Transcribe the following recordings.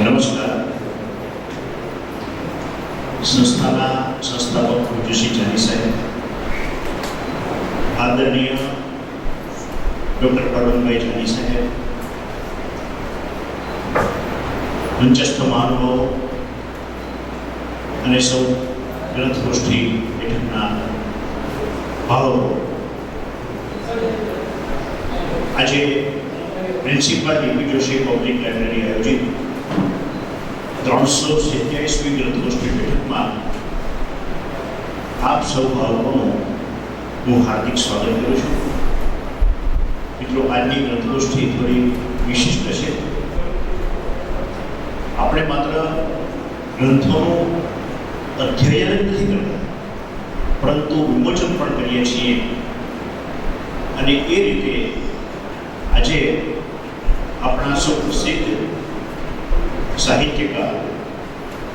નમસ્કાર. સંસ્થાના સંસ્થાપક પૂજ્ય શ્રી જાની સાહેબ, આદરણીય ડૉક્ટર પરમભાઈ જાની સાહેબ, મંચસ્થ મહાનુભાવો અને સૌ ગ્રંથગોષ્ઠી બેઠકના ભાવકો, આજે principal DP Joshi public library આયોજિત 327મી ગ્રંથગોષ્ઠી બેઠકમાં આપ સૌ ભાવકોનું હું હાર્દિક સ્વાગત કરું છું. મિત્રો, આજની ગ્રંથગોષ્ઠી થોડી વિશિષ્ટ છે. આપણે માત્ર ગ્રંથોનું અધ્યયન જ નથી કરતા, પરંતુ વિમોચન પણ કરીએ છીએ. અને એ રીતે આજે આપણા સૌ પ્રસિદ્ધ સાહિત્યકાર,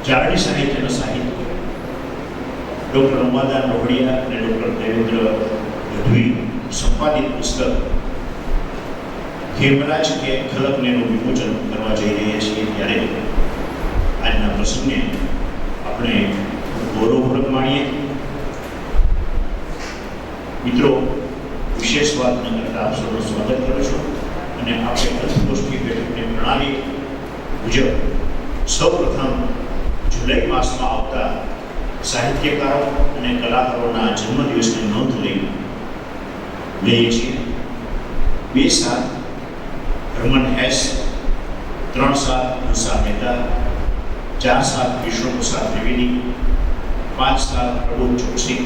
જાળવી સાહિત્યના સાહિત્ય ડૉક્ટર અંબાદાન રોહડિયા અને ડૉક્ટર દેવેન્દ્ર ગઢવી સંપાદિત પુસ્તક ખેમરાજ કે ખલકનેનું વિમોચન કરવા જઈ રહ્યા છીએ. ત્યારે આજના પ્રસંગે આપણે ગૌરવપૂર્વક માણીએ. મિત્રો, વિશેષ વાત ન કરતા આપ સૌનું સ્વાગત કરું છું. અને આપણે ગ્રંથગોષ્ઠી બેઠકની પ્રણાલી મુજબ સૌપ્રથમ જુલાઈ માસમાં આવતા સાહિત્યકારો અને કલાકારોના જન્મદિવસની નોંધ લઈએ છીએ. 2-7 Hermann Hesse, 3-7 Hansa Mehta, 4-7 Vishnuprasad Trivedi, 5-7 Prabodh Choksi,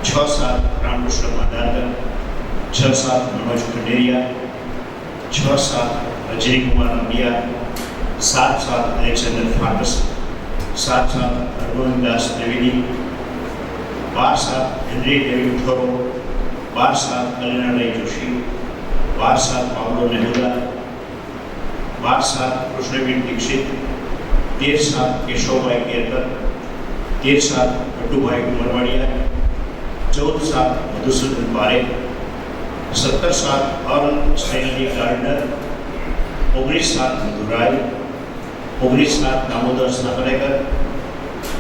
6-7 Ramkrishna Madharkar, 6-7 Manoj Khanderia, 6-7 Rajnikumar Ambiya, 7-7 Alexander Forbes, 7-7 Hargovindas Trivedi, 12-7 Henry David Thoreau, 12-7 Kalyanrai Joshi, 12-7 Pablo Neruda, 12-7 Krishnaben Dixit, 13-7 Keshavbhai Kerkar, 13-7 Bhattubhai Umarvadia, 14-7 Madhusudan Parekh, 17-7 Earl Stanley Gardner, 19-7 Madhu Rye, 19-7 Damodar Snatrekar,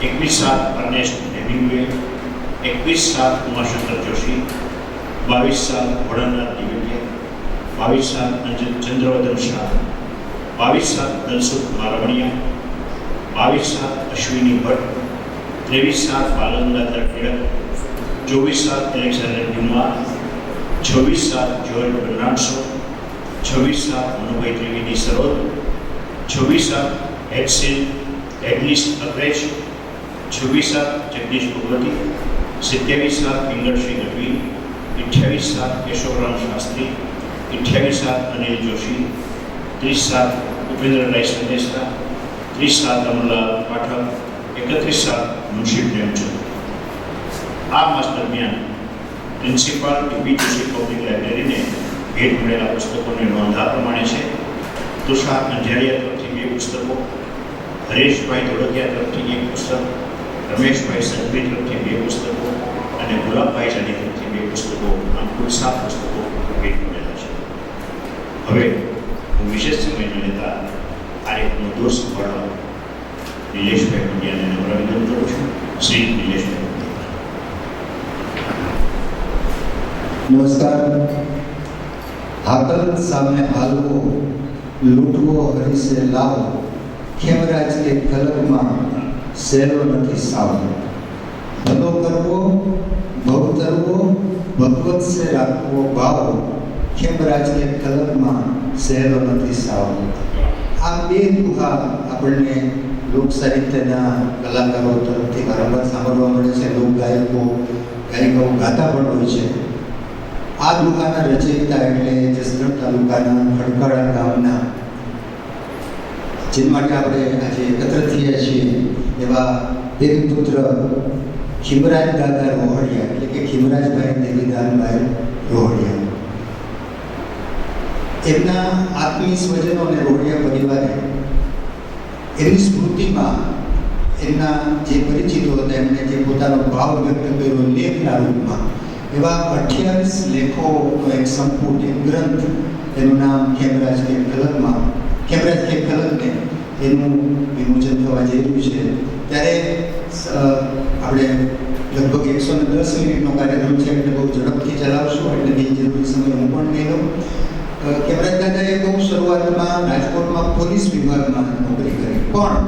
21-7 Ernest Hemingway, 21-7 Umashankar Joshi, 22-7 Bholanath Divetia, 22-7 Chandravadan Shah, 22-7 Dalsukh Marvaniya, 22-7 Ashwini Bhatt, 23-7 Bal Gangadhar Tilak, 24-7 Alexander ડ્યુમા, 26-7 George બર્નાર્ડશો, 26-7 Manubhai Trivedi sarod, 26-7 હેડસિલ એડનિસ અગ્રેજ, 26-7 Jagdish Bhagwati, 27-7 પિંગળશ્રી Gadhvi, 28-7 Keshavram Shastri, 28-7 Anil Joshi, 30-7 ઉપેન્દ્રરાય સંદેશા, 30-7 અમરલાલ પાઠક, 31-7 મુનશી પ્રેમચંદ. આ માસ દરમિયાન પ્રિન્સિપાલ ડીપી જોશી પબ્લિક લાઇબ્રેરીને ભેટ મળેલા પુસ્તકોની નોંધ આ પ્રમાણે છે. તુષાર અંજારિયા તરફથી 2 પુસ્તકો, હરેશભાઈ ધોળકિયા તરફથી 1 પુસ્તક, રમેશભાઈ સંઘવી તરફથી 2 પુસ્તકો અને ગુલાબભાઈ જાની તરફથી 2 પુસ્તકો, આમ કુલ 7 પુસ્તકો ભેટ મળેલા છે. હવે હું વિશેષ સમય ન લેતા કાર્યક્રમનો દોર સંભાળવા નિલેશભાઈ પંડ્યાને નમ્ર વિનંતી કરું છું. શ્રી નિલેશભાઈ. નમસ્કાર. હાકલ સામે હાલવો, લૂંટવો હરીસે લાવો, ખેમરાજ કે કલકમાં સહેલો નથી સાવ. ભલો કરવો, ભવ તરવો, ભગવત સે રાખવો ભાવ, ખેમરાજ કે કલકમાં સહેલો નથી સાવ. આ 2 દુહા આપણને લોક સાહિત્યના કલાકારો તરફથી વારંવાર સાંભળવા મળે છે. લોક ગાયિકાઓ ગાતા પણ હોય છે. આ દુહાના રચયિતા એટલે જસદણ તાલુકાના ખડકાળા ગામના, જેના માટે આપણે આજે એકત્ર થયા છીએ, એવા દેવીપુત્ર ખીમરાજ દાદા રોહડિયા એટલે કે ખીમરાજભાઈ દેવીદાનભાઈ રોહડિયા. એમના આત્મીય સ્વજનો અને રોહડિયા પરિવારે એમની સ્મૃતિમાં એમના જે પરિચિતો હતા એમણે જે પોતાનો ભાવ વ્યક્ત કર્યો લેખના રૂપમાં, એવા 28 લેખોનો એક સંપુટ, એક ગ્રંથ, એનું નામ ખેમરાજ કે કલકમાં, ખેમરાજ કે કલકને એનું વિમોચન થવા જઈ રહ્યું છે. ત્યારે આપણે લગભગ 110 મિનિટનો કાર્યક્રમ છે એટલે બહુ ઝડપથી ચલાવશું એટલે બિનજરૂરી સમય હું પણ નહીં લઉં. કેવરાજ દાદાએ બહુ શરૂઆતમાં રાજકોટમાં પોલીસ વિભાગમાં નોકરી કરી, પણ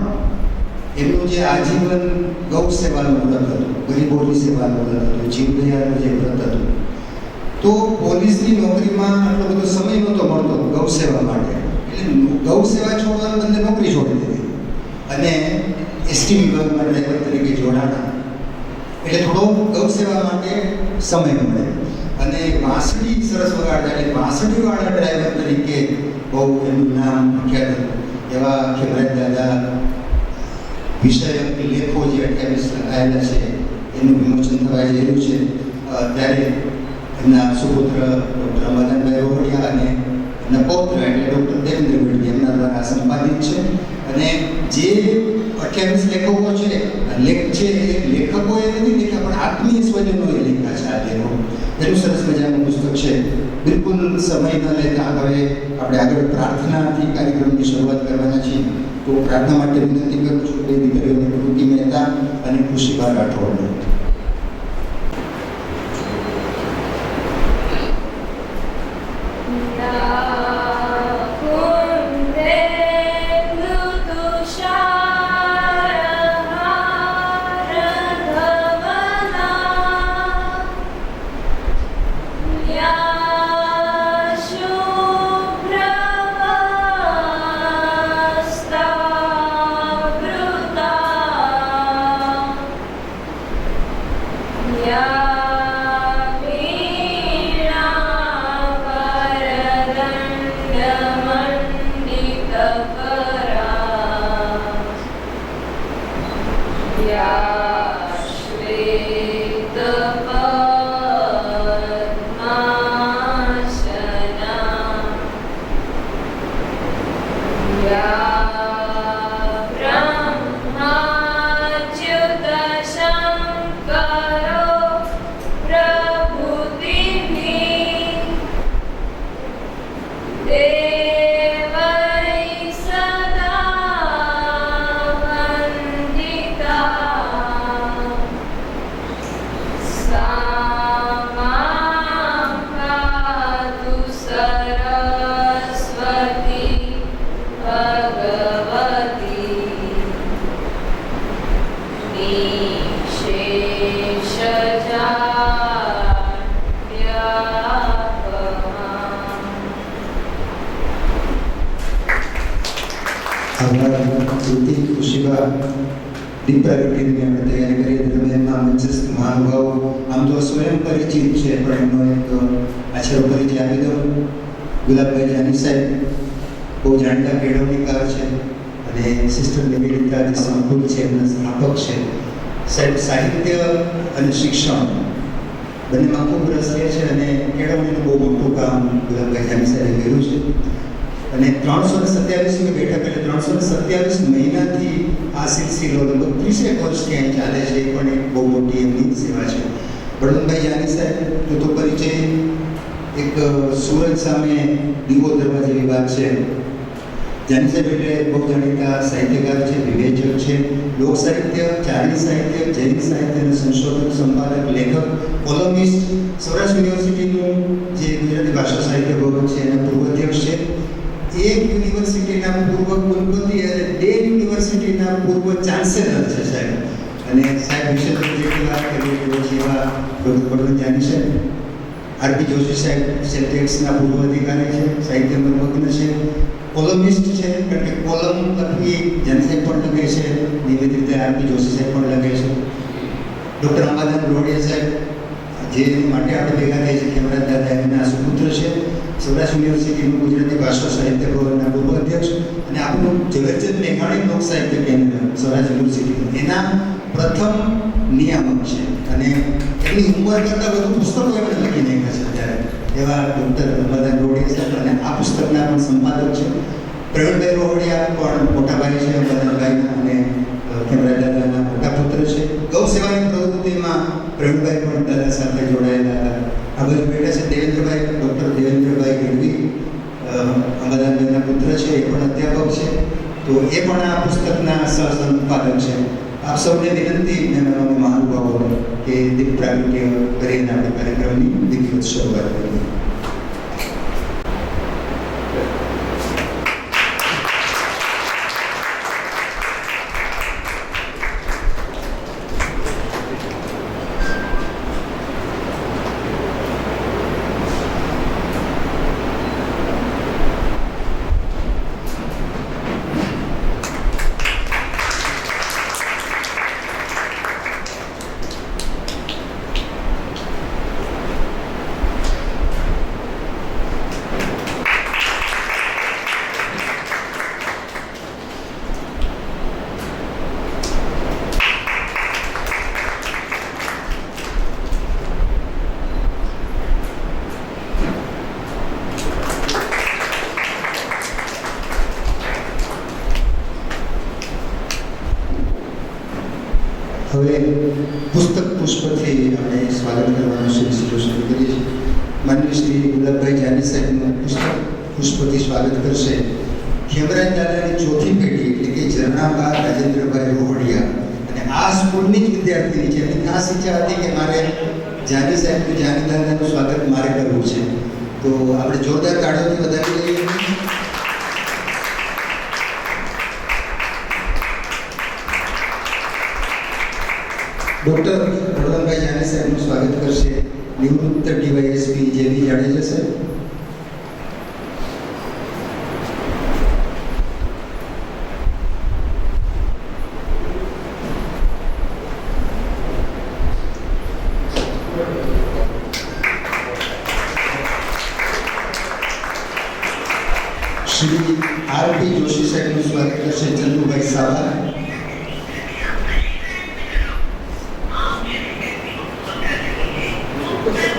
એમનું જે આજીવન ગૌ સેવાનું વ્રત હતું, ગરીબોની સેવાનું વ્રત હતું, જીવદયાનું જે વ્રત હતું, તો પોલીસની નોકરીમાં આટલો બધો સમય નહોતો મળતો ગૌ સેવા માટે, એટલે ગૌ સેવા છોડવાનું બંને નોકરી છોડી દીધી અને એસટી વિભાગમાં ડ્રાઈવર તરીકે જોડાણા. એટલે થોડો ગૌ સેવા માટે સમય મળે અને વાંસળી સરસ વગાડતા, એટલે વાંસળીવાળા ડ્રાઈવર તરીકે બહુ એનું નામ પ્રખ્યાત હતું. એવા કેવરાજ દાદા વિષયક લેખો જે 28 લખાયેલા છે એનું વિમોચન થવા જઈ રહ્યું છે. ત્યારે એમના સુપુત્ર ડૉક્ટર અમદાનભાઈ રોહડિયા અને એમના પૌત્ર એટલે ડૉક્ટર દેવેન્દ્ર ગઢવી એમના દ્વારા સંપાદિત છે. અને જે 28 લેખકો છે એ લેખકોએ નથી લખ્યા, પણ આત્મીય સ્વજનોએ લખ્યા છે આ લેખો. એનું સરસ મજાનું પુસ્તક છે. બિલકુલ સમય ન લેતા હવે આપણે આગળ પ્રાર્થનાથી કાર્યક્રમની શરૂઆત કરવાના છીએ. તો પ્રાર્થના માટે વિનંતી કરું છું બે દીકરીઓને, કૃતિ મહેતા અને ખુશીબા રાઠોડને. દીપ પ્રાગટ્યની આપણે તૈયારી કરીએ તો તમે એમના મંચસ્થ મહાનુભાવો આમ તો સ્વયં પરિચિત છે, પણ એમનો એક આછરો પરિચય આપી દો. ગુલાબભાઈ જાની સાહેબ બહુ જાણીતા કેળવણીકાર છે અને સિસ્ટર નિવેદિતા જે સંકુલ છે એમના સ્થાપક છે. સાહેબ સાહિત્ય અને શિક્ષણ બંનેમાં ખૂબ રસ લે છે અને કેળવણીનું બહુ મોટું કામ ગુલાબભાઈ જાની સાહેબે કર્યું છે. અને 327મી બેઠક એટલે 327 મહિનાથી આ સિલસિલો લગભગ 30 વર્ષથી અહીં ચાલે છે. એ પણ એક બહુ મોટી એમની સેવા છે. બળવંતભાઈ જાની સાહેબ તો પરિચય એક સુરત સામે દીવો દરવાજા વિભાગ છે. જાની સાહેબ એટલે બહુ જાણીતા સાહિત્યકાર છે, વિવેચક છે, લોક સાહિત્ય, ચારણી સાહિત્ય, જૈન સાહિત્ય અને સંશોધક, સંપાદક, લેખક, કોલમિસ્ટ, સૌરાષ્ટ્ર યુનિવર્સિટીનું જે ગુજરાતી ભાષા સાહિત્ય ભવન છે એના પૂર્વ અધ્યક્ષ છે, એક યુનિવર્સિટીના પૂર્વ કુલપતિ અને 2 યુનિવર્સિટીના પૂર્વ ચાન્સેલર છે સાહેબ. અને સાહેબ વિશે તો જેટલી વાત કરીએ તો જેવા ડૉક્ટર જાની સાહેબ, આરપી જોશી સાહેબ સેલ્ટેક્સના પૂર્વ અધિકારી છે, સાહિત્યમાં મગ્ન છે, કોલમિસ્ટ છે, કારણ કે કોલમ લખવી જાની સાહેબ પણ લખે છે, નિયમિત રીતે આરપી જોશી સાહેબ પણ લખે છે. ડૉક્ટર અંબાદાન રોડિયા સાહેબ જે માટે આપણે ભેગા થાય છે કેવરાજ દાદા એમના સુપુત્ર છે, સૌરાષ્ટ્ર યુનિવર્સિટીનું ગુજરાતી ભાષા સાહિત્ય ભવનના પૂર્વ અધ્યક્ષ અને આપણું ઝવેરચંદ મેઘાણી લોક સાહિત્ય કેન્દ્ર સૌરાષ્ટ્ર યુનિવર્સિટી એના પ્રથમ નિયામક છે. અને એની ઉંમર કરતાં વધુ પુસ્તકો એમણે લખી નાખ્યા છે અત્યારે એવા ડૉક્ટર અંબાદાન રોડિયા સાહેબ અને આ પુસ્તકના પણ સંપાદક છે. પ્રવીણભાઈ રોહડિયા પણ મોટા ભાઈ છે અંબાદાનભાઈના અને કેવરાજ દાદાના મોટા પુત્ર છે. ગૌ સેવાની પ્રવૃત્તિમાં પ્રવીણભાઈ પણ દાદા સાથે જોડાયેલા હતા. આ બાજુ બેઠા છે દેવેન્દ્રભાઈ, ડૉક્ટર દેવેન્દ્રભાઈ ગઢવી અંબાદાનભાઈના પુત્ર છે, એ પણ અધ્યાપક છે. તો તો એ પણ આ પુસ્તકના સહ-સંપાદક છે. આપ સૌને વિનંતી મહેમાનોને મહાનુભાવોને કે દીપ પ્રાગટ્ય કરીને આપણે કાર્યક્રમની વિધિવત શરૂઆત કરીએ. હવે પુસ્તક પુષ્પથી આપણે સ્વાગત કરવાનો સિલસિલો શરૂ કરીએ છીએ. માનનીય શ્રી ગુલાબભાઈ જાની સાહેબનું પુસ્તક પુષ્પથી સ્વાગત કરશે ખેમરાજ દાદાની ચોથી પેઢી એટલે કે ઝરણાબા રાજેન્દ્રભાઈ રોહડિયા. અને આ સ્કૂલની જ વિદ્યાર્થીની છે. એની ખાસ ઈચ્છા હતી કે મારે જાની સાહેબનું જાની દાદાનું સ્વાગત મારે કરવું છે. તો આપણે જોરદાર તાળીઓથી વધાવી લઈએ. ડૉક્ટર બળવંતભાઈ જાની સાહેબનું સ્વાગત કરશે નિવૃત્ત ડીવાયએસપી જેવી જાડેજા સાહેબ. શ્રી આરપી જોશી સાહેબનું સ્વાગત કરશે ચંદુભાઈ સાવા.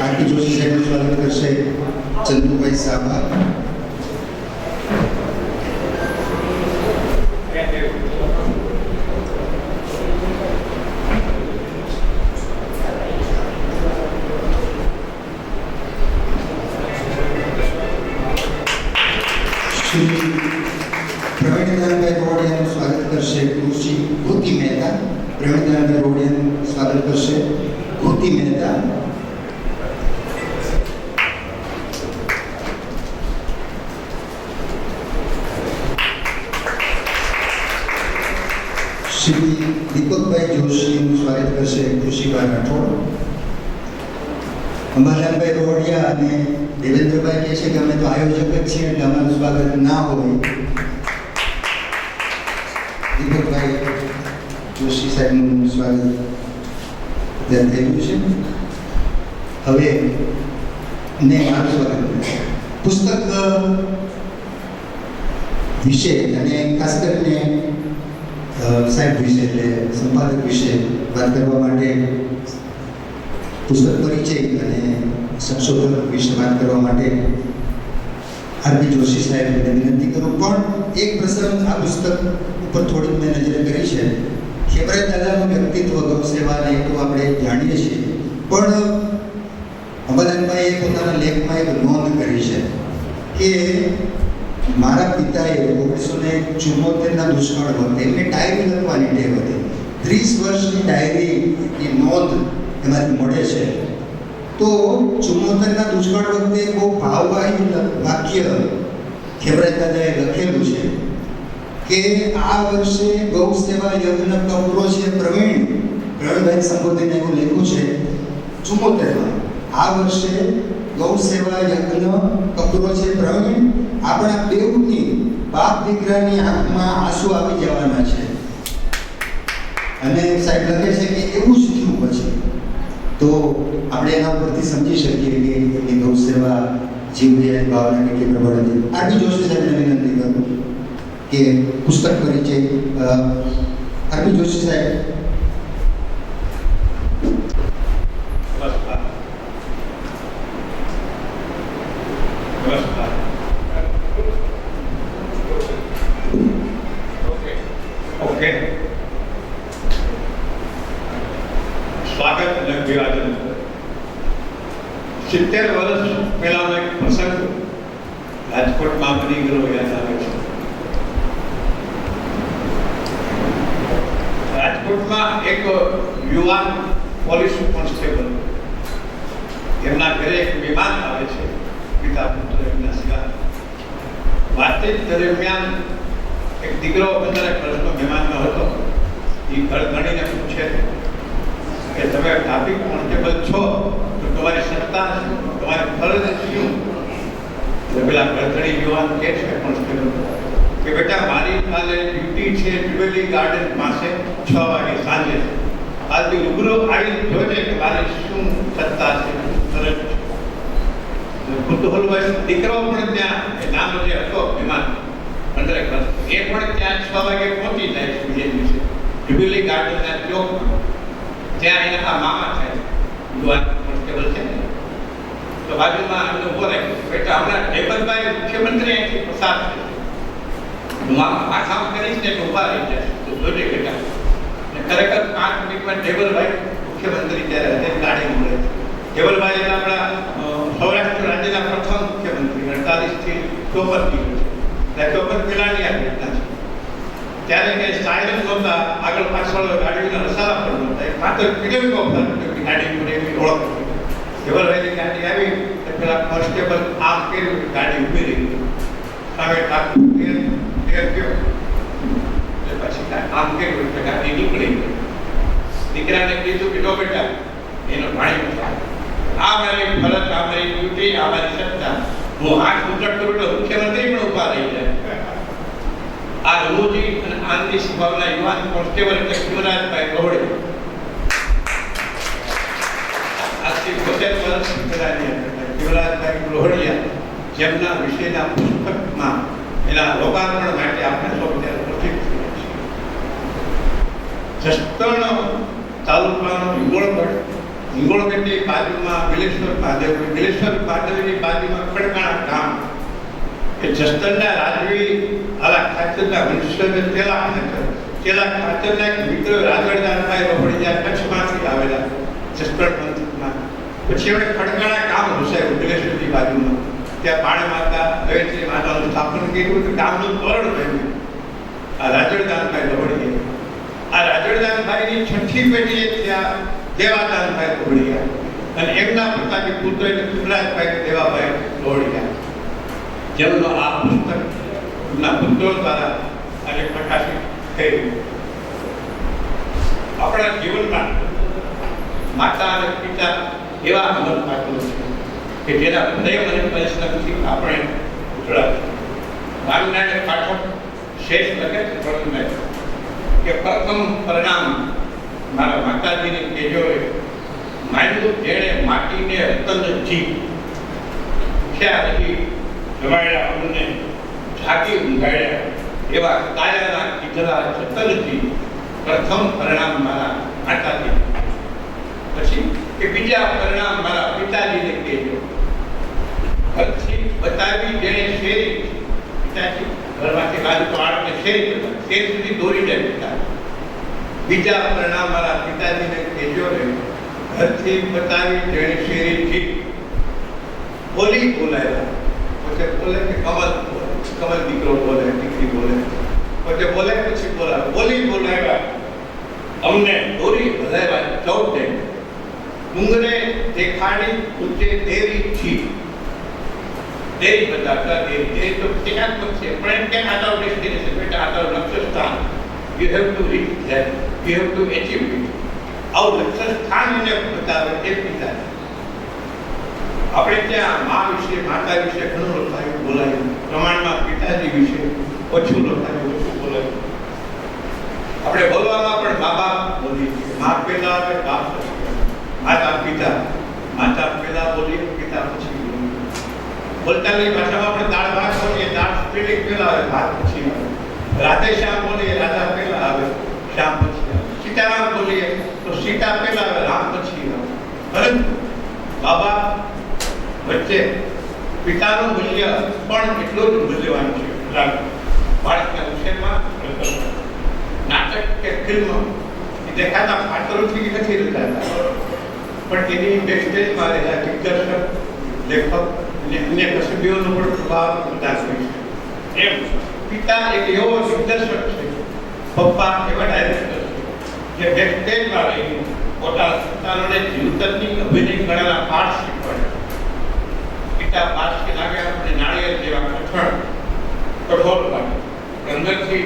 આરપી જોશી સાહેબનું સ્વાગત કરશે ચંદુભાઈ સાવા. શ્રી પ્રવીણદાનભાઈ રોડિયાનું સ્વાગત કરશે કૃતિ મહેતા. પ્રવીણદાનભાઈ રોડિયાનું સ્વાગત કરશે કૃતિ મહેતા. શ્રી દીપકભાઈ જોશીનું સ્વાગત કરશે ખુશીબા રાઠોડ. અંબાલાલભાઈ રોહડિયા અને દેવેન્દ્રભાઈ કહે છે કે અમે તો આયોજક જ છીએ એટલે અમારું સ્વાગત ના હોય. દીપકભાઈ જોશી સાહેબનું સ્વાગત થયું છે. હવે ને મારું સ્વાગત પુસ્તક વિશે અને ખાસ કરીને સાહેબ વિશે એટલે સંપાદક વિશે વાત કરવા માટે પુસ્તક પરિચય અને સંશોધક વિશે વાત કરવા માટે આરપી જોશી સાહેબને વિનંતી કરું. પણ એક પ્રસંગ આ પુસ્તક ઉપર થોડીક મેં નજર કરી છે. ખેમરાજ દાદાનું વ્યક્તિત્વ ગૌ સેવાને એ તો આપણે જાણીએ છીએ, પણ અંબાલાલભાઈએ પોતાના લેખમાં એક નોંધ કરી છે કે મારા પિતાએ 1974ના દુષ્કાળ વખતે એમને ડાયરી લખવાની ટેવ હતી. 30 વર્ષની ડાયરીની નોંધ એમાંથી મળે છે. તો 74ના દુષ્કાળ વખતે બહુ ભાવવાહી વાક્ય ખેમરાજ દાદાએ લખેલું છે કે આ વર્ષે ગૌ સેવા યજ્ઞ કપરો છે પ્રવીણભાઈ સંબોધીને એવું લખ્યું છે 74માં આ વર્ષે ગૌ સેવા યજ્ઞ કપરો છે પ્રવીણ આપણા બેઉની બાપ દીકરાની આંખમાં આંસુ આવી જવાના છે. અને સાહેબ લખે છે કે એવું જ થયું પછી. તો આપણે એના ઉપરથી સમજી શકીએ કે એમની ગૌ સેવા જીવની ભાવના કેટલી પ્રબળ હતી. આરપી જોશી સાહેબને વિનંતી કરું કે પુસ્તક પરિચય આરપી જોશી સાહેબ. સ્વાગત અને અભિવાદન. 70 વર્ષ પહેલાનો એક પ્રસંગ રાજકોટમાં બની ગયેલો યાદ આવે છે. રાજકોટમાં એક યુવાન પોલીસ કોન્સ્ટેબલ, એમના ઘરે એક મહેમાન આવે છે, પિતા પુત્ર એમના સિવાય. વાતચીત દરમિયાન એક દીકરો 15 વર્ષનો મહેમાનનો હતો. એ ઘર ગણીને પૂછે કે તમે ટ્રાફિક કોન્સ્ટેબલ છો તો તમારી સત્તા શું, તમારી ફરજ શું? એટલે પેલા ગરધણી યુવાન કે છે કોન્સ્ટેબલ કે બેટા મારી કાલે ડ્યુટી છે જ્યુબિલી ગાર્ડન પાસે 6 વાગે સાંજે. આજથી રૂબરૂ આવી જોજે કે મારી શું સત્તા છે, ફરજ છે. કુતૂહલવશ દીકરો પણ ત્યાં નાનો જે હતો મહેમાન 15 વર્ષ, એ પણ ત્યાં 6 વાગે પહોંચી જાય છે બીજે દિવસે જ્યુબિલી ગાર્ડનના ચોકમાં. ત્યાં એના મામા થાય યુવાન કોન્સ્ટેબલ છે. તો બાજુમાં એમનો બોલે બેટા હમણાં ટેબલભાઈ મુખ્યમંત્રી અહીંથી પસાર છે, હું આ કામ કરીશ ને તો ઉભા રહી જશે, તો જોજે બેટા. ખરેખર 5 મિનિટમાં ટેબલભાઈ મુખ્યમંત્રી ત્યારે ગાડી મળે છે. ટેબલભાઈ એટલે આપણા સૌરાષ્ટ્ર રાજ્યના પ્રથમ મુખ્યમંત્રી 48 થી 54 છે. 54 પહેલાની આ ઘટના છે. ત્યારે કે સાયરન નહોતા, આગળ પાછળ ગાડીઓના રસાલા પણ નહોતા, માત્ર ફિલ્મ ગાડી પર એવી ઓળખ. ટેબલભાઈની ગાડી આવી તો પેલા કોન્સ્ટેબલ આમ કર્યું, ગાડી ઊભી રહી, સામે ટાકું ગયો, પછી આમ કર્યું એટલે ગાડી નીકળી ગઈ. દીકરાને કીધું કે જો બેટા એનો ભાણી આ મારી ફરજ, આ મારી ડ્યુટી, આ મારી સત્તા. હું હાથ ઊંચા કરું તો મુખ્યમંત્રી પણ ઉભા રહી જાય. આ રમૂજી અને આનંદી સ્વભાવના યુવાન કોન્સ્ટેબલ એટલે શિવરાજભાઈ ગોવડે. આજથી 75 વર્ષ પહેલાની શિવરાજભાઈ ગોવડિયા, જેમના વિષયના પુસ્તકમાં એના લોકાર્પણ માટે આપણે સૌ ત્યારે પ્રતિક થયા છીએ. જસદણ તાલુકાનો હિંગોળગઢની બાજુમાં બિલેશ્વર મહાદેવની બાજુમાં ખડકાણા ગામ, કે જસદણના રાજવી આલા ખાચરના વંશજ ચેલા ખાચરના એક મિત્ર રાજવરદાનભાઈ રોહડિયા કચ્છમાંથી આવેલા જસદણ પંથકમાં. પછી એમણે ખડકાણા ગામ ઘુસાયું બિલેશ્વરની બાજુમાં. ત્યાં બાણ માતા ગયત્રી માતાનું સ્થાપન કર્યું તો ગામનું તોરણ બન્યું. આ રાજવરદાનભાઈ રોહડિયા. આ રાજવરદાનભાઈની 6ઠી પેઢીએ ત્યાં દેવાદાનભાઈ રોહડિયા અને એમના પોતાની પુત્ર એટલે શિવરાજભાઈ દેવાભાઈ રોહડિયા, જેમનો આ પુસ્તક એમના પુત્રો દ્વારા આજે પ્રકાશિત થયું. આપણા જીવનમાં માતા અને પિતા એવા અમર પાત્રો છે કે જેના પ્રેમ અને પરિશ્રમથી આપણે ઉજળાવીએ. સ્વામિનારાયણ પાઠક શેષ લખે છે કે પ્રથમ પરિણામ મારા માતાજીને કહેજો, માંડવું જેણે માટીને રતન જી ખ્યા રહી જમાડ્યા અમને જાગી ઊંઘાડ્યા, એવા કાયાના કીધેલા જતનજી પ્રથમ પરિણામ મારા માતાજી. પછી કે બીજા પરિણામ મારા પિતાજીને કહેજો, ઘરથી બતાવી જેણે શેરી, પિતાજી ઘરમાંથી બાજુ તો આડને શેરી બતાવી, શેર સુધી દોરી જાય પિતા. બીજા પરિણામ મારા પિતાજીને કહેજો ને, ઘરથી બતાવી જેણે શેરીથી બોલી બોલાવ્યા. પોતે બોલે કે કમલ દીકરો બોલે, દીકરી બોલે, પોતે બોલે પછી બોલાવે, બોલી બોલાવ્યા અમને દોરી ભલાવ્યા 14 ડુંગરે દેખાડી ઊંચે દેરી છી. દેરી બતાવતા દેરી તો ટીકાત્મક છે, પણ એમ કે આ તારું ડેસ્ટિનેશન, બેટા આ તારું લક્ષ્ય સ્થાન, you have to reach that, you have to achieve it. આવું લક્ષ્ય સ્થાન એને બતાવે એ પિતા. આપણે ત્યાં મા વિશે, માતા વિશે ઘણું લખાયું બોલાયું, પ્રમાણમાં પિતાજી વિશે ઓછું લખાયું, ઓછું બોલાયું. આપણે બોલવામાં પણ મા બાપ બોલીએ, મા પહેલા આવે બાપ પછી, માતા પિતા, માતા પહેલા બોલીએ પિતા પછી બોલીએ. બોલતાની ભાષામાં આપણે દાળ ભાત બોલીએ, દાળ સ્ત્રીલિંગ પહેલા આવે ભાત પછી આવે. રાધે શ્યામ બોલીએ, રાધા પહેલા આવે શ્યામ પછી આવે. સીતારામ બોલીએ તો સીતા પહેલા આવે રામ પછી આવે. પરંતુ બાબા વચ્ચે પિતાનું મૂલ્ય પણ એટલું જ મૂલ્યવાન છે. બાળકના ઉછેરમાં નાટક કે ફિલ્મ એ દેખાતા પાત્રોથી નથી રચાતા, પણ એની બેકસ્ટેજમાં રહેલા દિગ્દર્શક, લેખક અને અન્ય કસબીઓનો પણ પ્રભાવ વધારે હોય છે. એમ પિતા એક એવો દિગ્દર્શક છે, પપ્પા એવા ડાયરેક્ટર છે, જે બેસ્ટેજમાં રહી પોતાના સંતાનોને જીવતરની અભિનય કળાના પાઠ શીખવાડે. પિતા પારસી લાગે આપણે નાળિયેર જેવા કઠોર લાગે, અંદરથી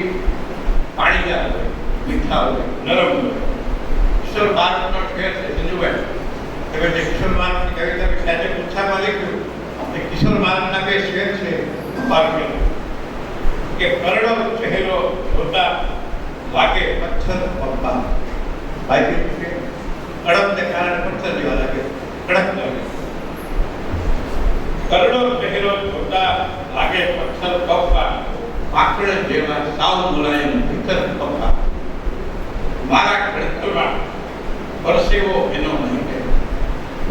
પાણીદાર હોય, મીઠા હોય, નરમ હોય. કિશોર બાળકનો ઠેર છે સંજુભાઈ. તમે જે કિશોર બાળકની કવિતા વિશે આજે પૂછામાં લખ્યું, એ કિશોર બાળકના બે શેર છે બાળકે કે કરડો ચહેરો જોતા લાગે પથ્થર પપ્પા. ભાઈ કે કડકને કારણે પથ્થર જેવા લાગે, કડક લાગે. કરડો ચહેરો જોતા લાગે પથ્થર પપ્પા, પાકડ જેવા સાવ મુલાયમ ભીતર પપ્પા. મારા ઘડતરમાં પરસેવો એનો મહેકે,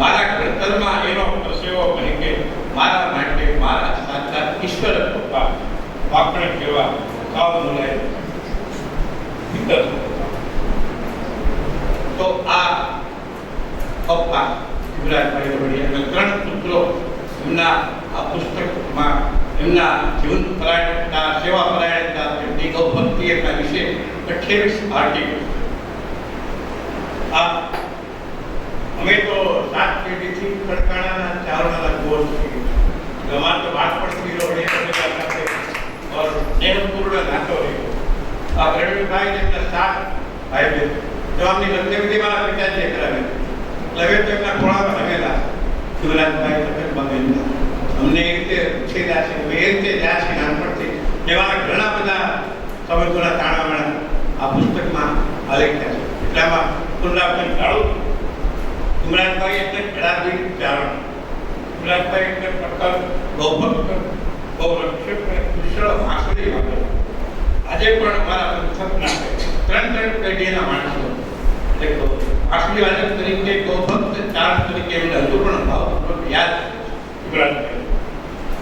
મારા ઘડતરમાં એનો પરસેવો મહેકે, મારા માટે મારા સાચા ઈશ્વર પપ્પા. પાકડ જેવા સાવ મુલાયમ ભીતર પપ્પા. તો આ પપ્પા યુવરાજભાઈ વડિયા ત્રણ પુત્રો એમના આ પુસ્તકમાં એમના જીવન પરાયણતા, સેવા પરાયણતા, તેમની ગૌભક્તિ એમના વિશે 28 આર્ટિકલ. આ અમે તો 7 પેઢીથી ખડકાણાના ચારણાના ગોળ છીએ. અમારે તો બાળપણથી રોડિયા સાથે और स्नेहपूर्ण नातो રહ્યો. આ પ્રવીણભાઈ જેમના 7 ભાઈ બહેન જો આમની લગ્નવિધિ મારા પિતાજીએ કરાવી. લવે તો એમના ખોળામાં રમેલા શિવરાજભાઈ પટેલ બગેલા. અમને એ રીતે ઉછેર્યા છે, એ રીતે જ્યાં છે નાનપણથી એવા ઘણા બધા સંબંધોના તાણાવાણા આ પુસ્તકમાં આલેખ્યા છે. એટલામાં પુનરાવર્તન ટાળું. યુવરાજભાઈ એટલે ખેડાવી ચારણ, યુવરાજભાઈ એટલે પટલ, ગૌભક્ત, ગૌરક્ષક અને કુશળ વાંસળી વાગર. આજે પણ અમારા પંથકના 3 પેઢીના માણસો એટલે વાંસળી વાદક તરીકે, ગૌભક્ત ચારણ તરીકે એમને હજુ પણ ભાવપૂર્વક યાદ છે.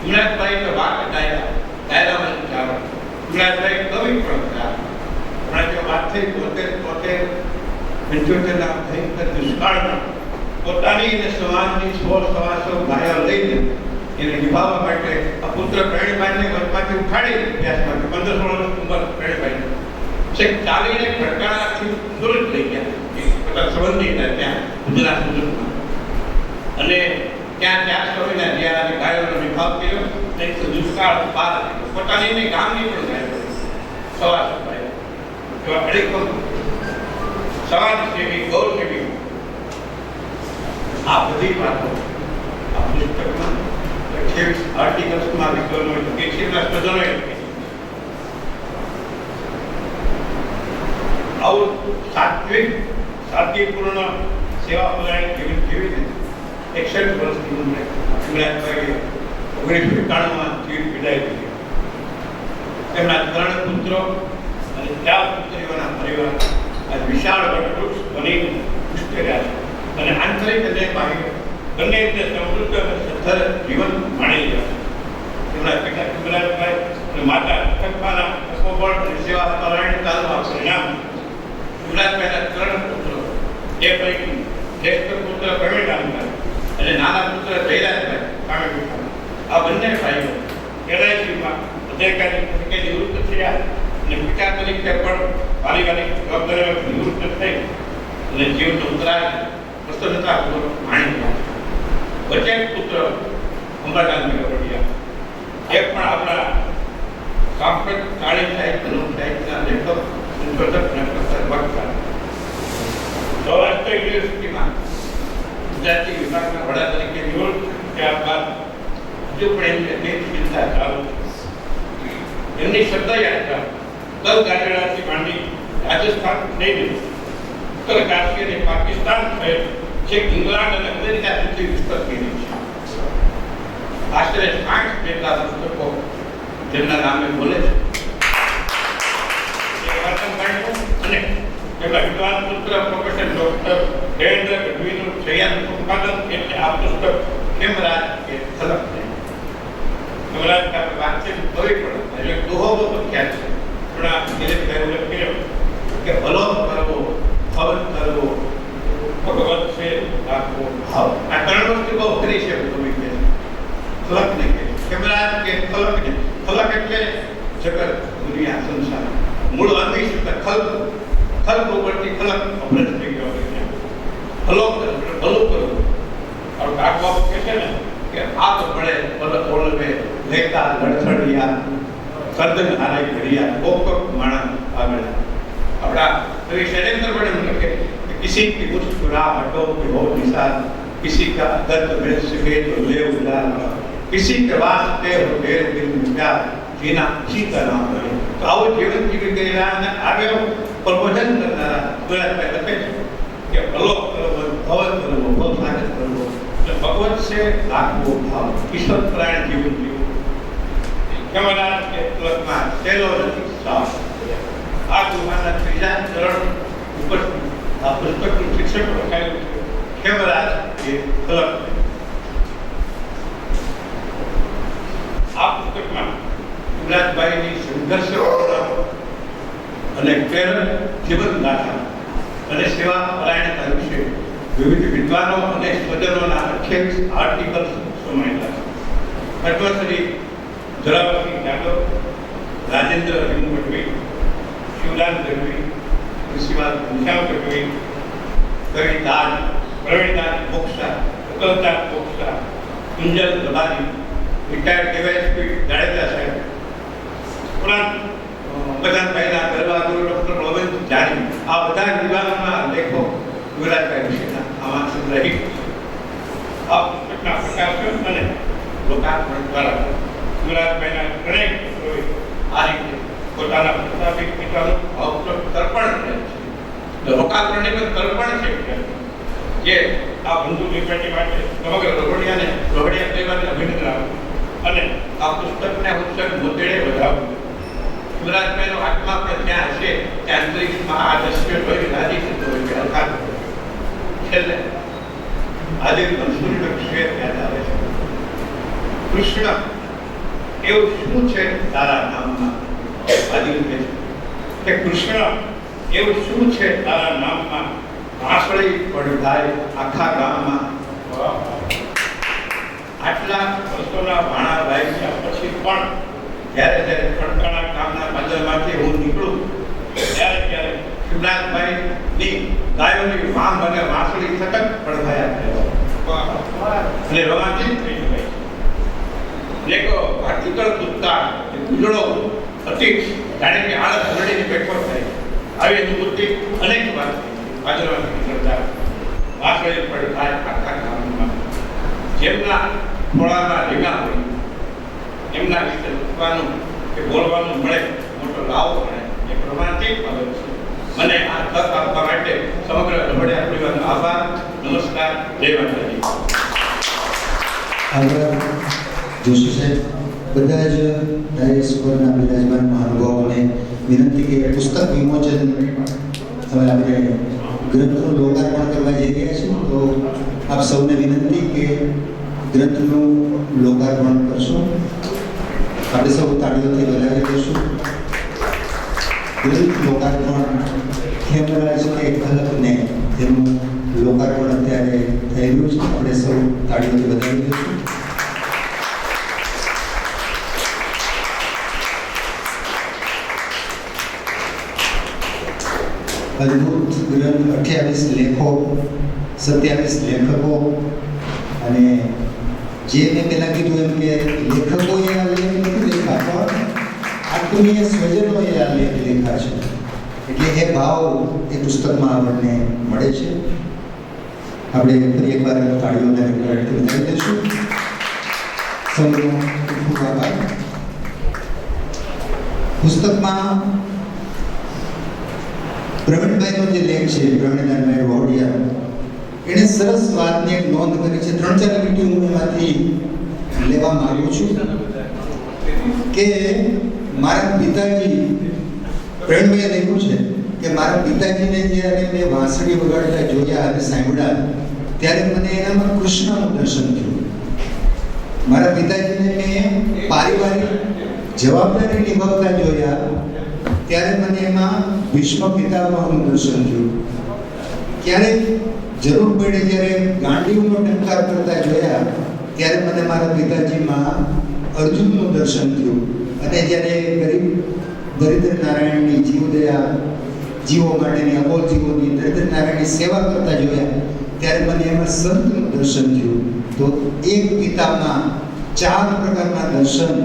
યુવરાજભાઈ તો વાત ડાયરામાં ચારણ, યુવરાજભાઈ કવિ પણ હતા. હમણાં જે વાત થઈ 75 ભયંકર દુષ્કાળમાં પોતાની અને સમાજની 100-125 ગાયો લઈને એને નિભાવવા માટે આ પુત્ર પ્રેણીભાઈને વચમાંથી ઉઠાડી અભ્યાસમાંથી 15-16 વર્ષની ઉંમર પ્રેણીભાઈને છેક ચાલીને ખડકાણાથી સુરત લઈ ગયા. બધા સંબંધી હતા ત્યાં ગુજરાત સુરતમાં. અને ત્યાં સ્વામીના જ્યાં ગાયોનો નિભાવ કર્યો. એક દુષ્કાળ પાર પોતાની ગામની પણ ગાયો 125 ગાયો એવા અનેકો સમાજ સેવી, ગૌર સેવી. આ બધી વાતો આ પુસ્તકમાં 28 આર્ટિકલ્સમાં વિદ્વાનો કેટલા સ્પંદનોએ આવું સાદગીપૂર્ણ સેવા પરાયણ જીવન જીવીને 61 વર્ષની ઉંમરે યુવરાજભાઈએ 1991માં જીવ વિદાય દીધી. તેમના 3 પુત્રો અને 4 પુત્રીઓના પરિવાર આ વિશાળ વટવૃક્ષ બની ઉશ્કેર્યા છે અને આંતરિક અને બાહ્ય બંને રીતે સમૃદ્ધ અને સદ્ધર જીવન માણી રહ્યા છે. તેમના પિતા યુવરાજભાઈ અને માતા અખબાના તપોબળ અને સેવા પરાયણતાનું પરિણામ યુવરાજભાઈના 3 પુત્રો, એ પૈકી જ્યેષ્ઠ પુત્ર પ્રવીણભાઈ અને નાના પુત્ર જયરાજભાઈ કામે બેઠા. આ બંને ભાઈઓ LICમાં અધિકારી તરીકે નિવૃત્ત થયા અને પિતા તરીકે પણ પારિવારિક જવાબદારીઓથી નિવૃત્ત થઈ અને જીવનનો ઉત્તરાય પ્રસન્નતાપૂર્વક માણી ગયા. વચ્ચે પુત્ર અંબાદાસભાઈ વડિયા એ પણ આપણા સાંપ્રત કાળી સાહિત્ય, લોક સાહિત્યના લેખક, સંશોધક અને વક્તા. સૌરાષ્ટ્ર યુનિવર્સિટીમાં ગુજરાતી વિભાગના વડા તરીકે નિવૃત્ત થયા બાદ હજુ પણ એમની ચિંતા ચાલુ છે. એમની શબ્દયાત્રા દલ ગાંઠેડાથી માંડી રાજસ્થાન લઈને ઉત્તર કાશી અને પાકિસ્તાન થયેલ છેક ઇંગ્લેન્ડ અને અમેરિકા સુધી વિસ્તૃત કરી છે. આશરે 60 જેટલા પુસ્તકો તેમના નામે બોલે છે. અને તેમના વિદ્વાન પુત્ર પ્રોફેસર ડોક્ટર દેવેન્દ્ર ગઢવીનું સંયાન સંપાદન એટલે આ પુસ્તક ખેમરાજ કે ફલક છે. ખેમરાજ આપણે વાતચીત કરવી પડે એટલે દોહો બહુ પ્રખ્યાત છે. પણ દિલીપભાઈ ઉલ્લેખ કર્યો કે ભલો કરવો, ફલ કરવો, ભગવત છે રાખવો ભાવ. આ 3 વસ્તુ બહુ ખરી છે. કવિ કે ફલક ને કે ખેમરાજ કે ફલક ને. ફલક એટલે જગત, દુનિયા, સંસાર. મૂળ અમી શબ્દ ખલ્ક ખલ ઉપરથી ખલક અમૃત થઈ ગયો છે. ભલો કરો ભલું કરો. और काक बाप કહે છે ને કે હાથ પડે પલક ઓલવે લેતા લડખડિયા કરદન હારે ઘડિયા કોક માણસ આગળ. આપણા કવિ શૈલેન્દ્ર મેડમ લખે कि किसी की मुस्कुराहटों की हो निशान, किसी का दर्द मिल सके तो ले उड़ान, किसी के वास्ते हो देर दिल प्यार, जीना इसी का नाम है. तो आओ जीवन जीवी गया ने आगे प्रबोधन करनारा गुजरात में लखे कि भलो करो भव करो भव सागर करो. तो भगवत से लागू भाव ईश्वर प्राण जीवन जीव કેમેરા કે પ્લગમાં સેલો નથી સાફ. આ ગુમાના ત્રીજા ચરણ ઉપર આ પુસ્તકનું શિક્ષક લખાયેલું છે કેમેરા એ કલક. આ પુસ્તકમાં યુવરાજભાઈની સંઘર્ષ અને પ્રેરક જીવન ગાથા અને સેવા પરાયણતા વિશે વિવિધ વિદ્વાનો અને સ્વજનોના 28 આર્ટિકલ્સ સમાયેલા છે. પદ્મશ્રી જરાવતી યાદવ, રાજેન્દ્ર હિમગઢવી, શિવલાલ ગઢવી, ઋષિવાલ ઘનશ્યામ ગઢવી, કવિદાન પ્રવીણદાન મોક્ષા, ઉકલદાન મોક્ષા, કુંજલ દબારી, રિટાયર્ડ ડીવાયએસપી જાડેજા સાહેબ, ઉપરાંત બધાભાઈના ગરવાગુરુ ડૉક્ટર રોબિન જાની, આ બધા વિભાગના લેખો યુવરાજભાઈ વિશેના આમાં સંગ્રહિત છે. આ પુસ્તકના પ્રકાશન અને લોકાર્પણ દ્વારા યુવરાજભાઈના દરેક પુત્રોએ આ રીતે પોતાના પ્રસ્થાપિત પિતાનું ભાવપૂર્વક તર્પણ કરે છે. લોકાર્પણની પણ તર્પણ છે જે આ બંધુ લીપેટી માટે સમગ્ર રોહડિયાને રોહડિયા પરિવારને અભિનંદન આપું અને આ પુસ્તકને ઉત્સવ મોતેડે વધાવું. યુવરાજભાઈનો આત્મા પણ ત્યાં હશે ત્યાં અંતરિક્ષમાં આ દ્રશ્ય જોઈ રાજી થતો હોય કે અર્થાત છેલ્લે આજે મનસુરી વિશે યાદ આવે છે. કૃષ્ણ એવું શું છે તારા નામમાં? આજે કહે છે કે કૃષ્ણ એવું શું છે તારા નામમાં? વાંસળી પડઘાય આખા ગામમાં. આટલા વર્ષોના ભાણા વાગ્યા પછી પણ જ્યારે જ્યારે ખડકાણા ગામના બાજારમાંથી હું નીકળું ત્યારે શિવરાજભાઈની ગાયોની વામ અને વાંસળી સતત પડઘાયા અને રોમાંચિત થઈ ગઈ. લેકો ભાતીકળ કૂદતા ગુજળો અતિક જાણે કે આળસ લડીને બેઠો થાય આવી અનુભૂતિ અનેક વાર બાજરામાંથી નીકળતા વાંસળી પડઘાય આખા ગામમાં. જેમના ખોળામાં રીંગા હોય એમના વિશે લખવાનું કે બોલવાનું મળે મોટો લાવો મળે એ રોમાંચિક બાબત છે. મને આ તક આપવા માટે સમગ્ર રોહડિયા પરિવારનો આભાર. નમસ્કાર. જય માતાજી. આભાર જોશી સાહેબ. બધા જ ડાયસ પરના બિરાજમાન મહાનુભાવોને વિનંતી કે પુસ્તક વિમોચન હવે આપણે ગ્રંથનું લોકાર્પણ કરવા જઈ રહ્યા છીએ, તો આપ સૌને વિનંતી કે ગ્રંથનું લોકાર્પણ કરશો. આપણે સૌ તાળીઓથી વધાવી દઈશું. ગ્રંથ લોકાર્પણ ખેમરાજ કે ખલકને તેનું લોકાર્પણ અત્યારે થઈ રહ્યું છે. આપણે સૌ તાળીઓથી વધાવી દઈશું. અદ્ભુત ગ્રંથ, 28 લેખો, 27 લેખકો, અને જે મેં પહેલાં કીધું એમ કે લેખકોએ આ લેખ નથી લેખા પણ આત્મીય સ્વજનોએ આ લેખ લેખા છે. એટલે એ ભાવ એ પુસ્તકમાં આપણને મળે છે. આપણે ફરી એકવાર તાળીઓને વધાવી દઈશું. સૌનો ખૂબ આભાર. પુસ્તકમાં પ્રવીણભાઈનો જે લેખ છે, પ્રવીણભાઈ રોહડિયા, એણે સરસ વાતની એક નોંધ કરી છે. 3-4 મિનિટ હું એમાંથી લેવા માંગુ છું કે મારા પિતાજી, પ્રવીણભાઈએ લખ્યું છે કે મારા પિતાજીને જ્યારે મેં વાંસળી વગાડતા જોયા અને સાંભળ્યા ત્યારે મને એનામાં કૃષ્ણનું દર્શન થયું. મારા પિતાજીને મેં પારિવારિક જવાબદારી નિભાવતા જોયા ત્યારે મને એમાં ભીષ્મ પિતામહનું દર્શન થયું. ક્યારેક જરૂર પડે જ્યારે ગાંડીવનો ટંકાર કરતા જોયા ત્યારે મને મારા પિતાજીમાં અર્જુનનું દર્શન થયું. અને જ્યારે દરિદ્ર નારાયણની જીવદયા જીવો માટેની અબોલ જીવોની દરિદ્ર નારાયણની સેવા કરતા જોયા ત્યારે મને એમાં સંતનું દર્શન થયું. તો એક પિતામાં 4 પ્રકારના દર્શન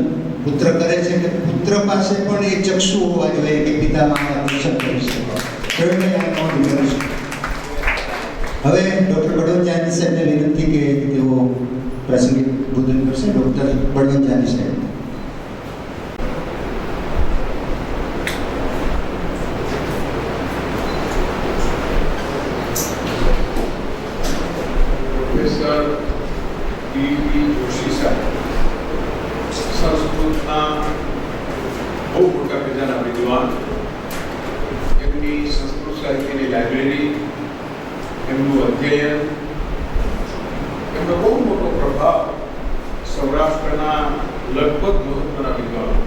પુત્ર કરે છે કે પુત્ર પાસે પણ એ ચક્ષુ હોવા જોઈએ કે પિતામાં આવા દર્શન કરી શકો. હવે ડૉક્ટર બળવંતજાની સાહેબને વિનંતી કે તેઓ પ્રાસંગિક બોધન કરશે. ડૉક્ટર બળવંતજાની સાહેબ. પ્રોફેસર ડી.વી. જોશી સાહેબ સંસ્કૃતના બહુ મોટા પ્રજાના વિદ્વાન. એમની સંસ્કૃત સાહિત્યની લાઇબ્રેરી, એમનું અધ્યયન, એમનો બહુ મોટો પ્રભાવ સૌરાષ્ટ્રના લગભગ મહત્વના વિદ્વાનો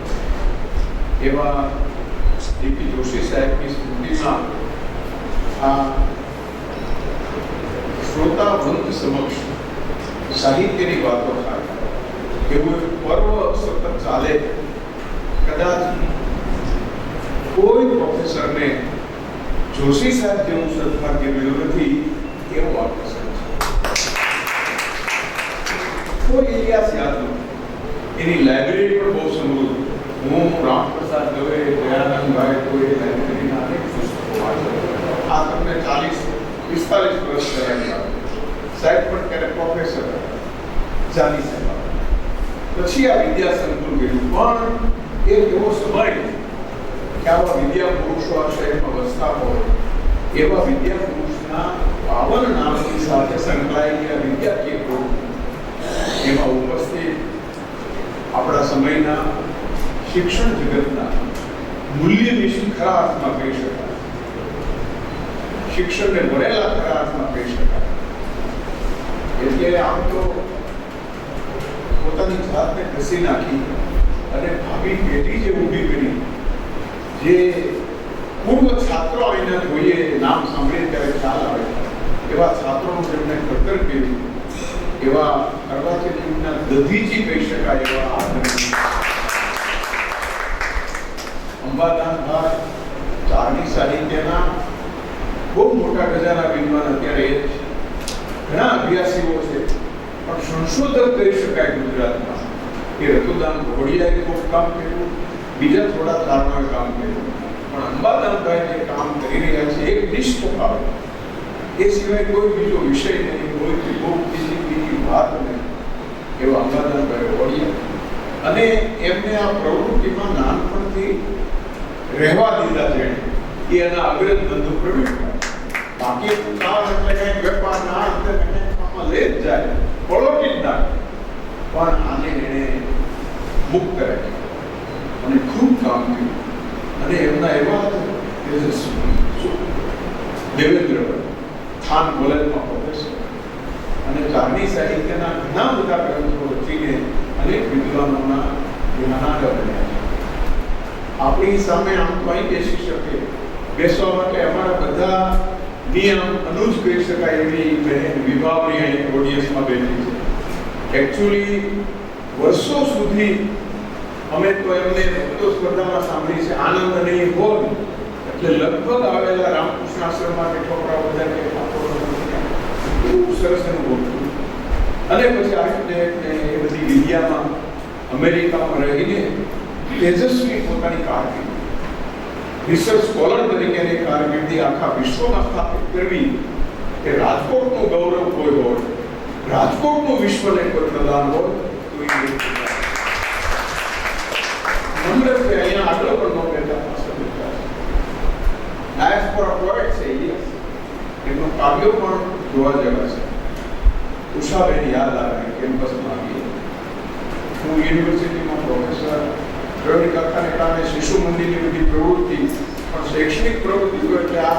એવા ડી.વી. જોશી સાહેબની સ્મૃતિમાં આ શ્રોતાવૃંદ સમક્ષ સાહિત્યની વાતો થાય એવું એક પર્વ સતત ચાલે. કદાચ કોઈ પ્રોફેસરને જોશી સાહેબ જેવું સદભાગ્ય મળ્યું નથી એવો આ પ્રસંગ છે. કોઈ ઇતિહાસ યાદ નથી. એની લાઇબ્રેરી પણ બહુ સમૃદ્ધ. હું રામપ્રસાદ દવે, દયાનંદભાઈ કોઈ લાઇબ્રેરીના અનેક પુસ્તકો વાંચું. આ તમને 40-45 વર્ષ કરાવી સાહેબ પણ ત્યારે પ્રોફેસર જાની સાહેબ. પછી આ વિદ્યા સંકુલ ગયું. પણ એક એવો સમય કે આવા વિદ્યા પુરુષો આ શહેરમાં વસતા હોય એવા વિદ્યા પુરુષના પાવન નામની સાથે સંકળાયેલી આ વિદ્યાકીય પ્રવૃત્તિ એમાં ઉપસ્થિત આપણા સમયના શિક્ષણ જગતના મૂલ્ય વિશે ખરા અર્થમાં કહી શકાય, શિક્ષણને ભરેલા ખરા અર્થમાં કહી શકાય. એટલે આમ તો પોતાની જાતને ઘસી નાખી અને ભાવિ પેઢી જે ઊભી કરી, જે પૂર્વ છાત્રો અહીંના જોઈએ નામ સાંભળીએ ત્યારે ખ્યાલ આવે એવા છાત્રોનું જેમણે ઘડતર કર્યું એવા અર્વાચીના દધીજી કહી શકાય એવા આદરણીય અંબાદાસભાઈ ચારણી સાહિત્યના બહુ મોટા ગજાના વિદ્વાન અત્યારે એ છે. ઘણા અભ્યાસીઓ છે પણ સંશોધક કહી શકાય ગુજરાતમાં કે રતુદાન ઘોડિયાએ ખૂબ કામ કર્યું, બીજા થોડા ચારણોએ કામ કર્યું, પણ અંબાદાસભાઈ જે કામ કરી રહ્યા છે એક નિષ્ઠ ભાવ, એ સિવાય કોઈ બીજો વિષય નહીં, કોઈ બીજી વાત નહીં એવા અંબાદાસભાઈ ઘોડિયા. અને એમને આ પ્રવૃત્તિમાં નાનપણથી રહેવા દીધા છે એ એના અગ્રજ બંધુ પ્રવીણભાઈ. બાકી કામ એટલે કંઈક વેપાર ના અંતે આમાં લે જ જાય, પળોટી જ નાખે, પણ આને એને મુક્ત રાખ્યા અને ખૂબ કામ કર્યું. અને એમના એવા દેવેન્દ્રભાઈ ખાન કોલેજમાં પ્રોફેસર અને ચારણી સાહિત્યના ઘણા બધા ગ્રંથો રચીને અનેક વિદ્વાનોના જ્ઞાનાગર બન્યા છે. આપણી સામે આમ તો અહીં બેસી શકે, બેસવા માટે અમારા બધા નિયમ અનુજ કરી શકાય એવી બહેન વિભાવરી અહીં ઓડિયન્સમાં બેઠી છે. એકચ્યુઅલી વર્ષો સુધી અમે તો એમને ભક્તો સ્પર્ધામાં સાંભળી છે, આનંદ નહીં હોય એટલે લગભગ આવેલા રામકૃષ્ણ આશ્રમમાં કે છોકરાઓ બધા કે એવું સરસ અનુભવ થયું. અને પછી આર્કિટેક્ટ ને એ બધી વિદ્યામાં અમેરિકામાં રહીને તેજસ્વી પોતાની કારકિર્દી રિસર્ચ સ્કોલર તરીકેની કારકિર્દી આખા વિશ્વમાં સ્થાપિત કરવી કે રાજકોટનું ગૌરવ કોઈ હોય, રાજકોટનું વિશ્વને કોઈ પ્રદાન હોય તો એ નમ્ર છે. અહીંયા આગળ પણ નો કહેતા ડાયસ્પોરા પોએટ છે ઇલિયસ, એમનું કાવ્યો પણ જોવા જેવા છે. ઉષાબેન યાદ આવે કેમ્પસમાં આવી, હું યુનિવર્સિટીમાં પ્રોફેસર પ્રવીણ કાકાને કારણે શિશુ મંદિરની બધી પ્રવૃત્તિ પણ શૈક્ષણિક પ્રવૃત્તિ એટલે આ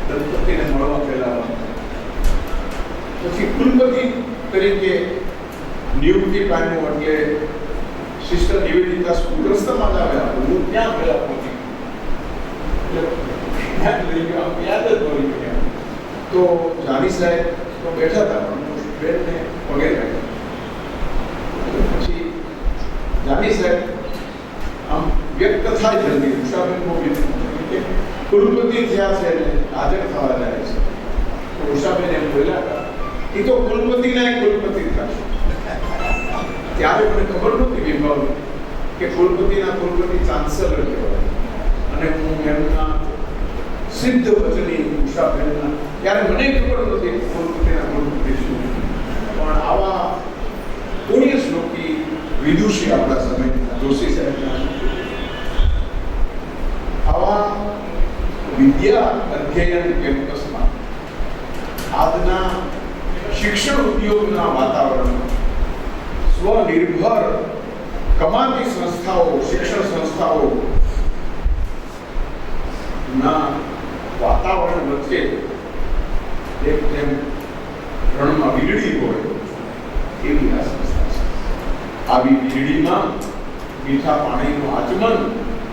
દંપતીને મળવા પહેલા પછી કુલપતિ તરીકે નિયુક્તિ પામ્યો. એટલે સિસ્ટર નિવેદિતા સ્કૂલ રસ્તામાં જ આવ્યા, હું ત્યાં પહેલા પહોંચી એટલે યાદ જ મળી ગયા. તો જાની સાહેબ તો બેઠા હતા પણ બેનને પગે રાખ્યા. પછી જાની સાહેબ આમ વ્યક્ત થાય જલ્દી, ઉષાબેન બહુ વ્યક્ત કુલપતિ થયા છે ને હાજર થવા જાય છે. તો ઉષાબેન એમ બોલ્યા હતા, એ તો કુલપતિના કુલપતિ થશે. ત્યારે મને ખબર નહોતી વિભાવ કે કુલપતિના કુલપતિ ચાન્સેલર કહેવાય, અને હું એમના સિદ્ધ વચની ઉષાબેનના, ત્યારે મને ખબર નહોતી કુલપતિના કુલપતિ શું. પણ આવા પુણ્ય શ્લોકી વિદુષી આપણા સમયના જોશી સાહેબના આવા વિદ્યા અધ્યયન કેમ્પસમાં આજના શિક્ષણ ઉદ્યોગના વાતાવરણમાં સ્વનિર્ભર કમાતી સંસ્થાઓ, શિક્ષણ સંસ્થાઓ ના વાતાવરણ વચ્ચે એક જેમ રણમાં વીજળી હોય એવી આ સંસ્થા છે. આવી વીજળીમાં મીઠા પાણીનું આચમન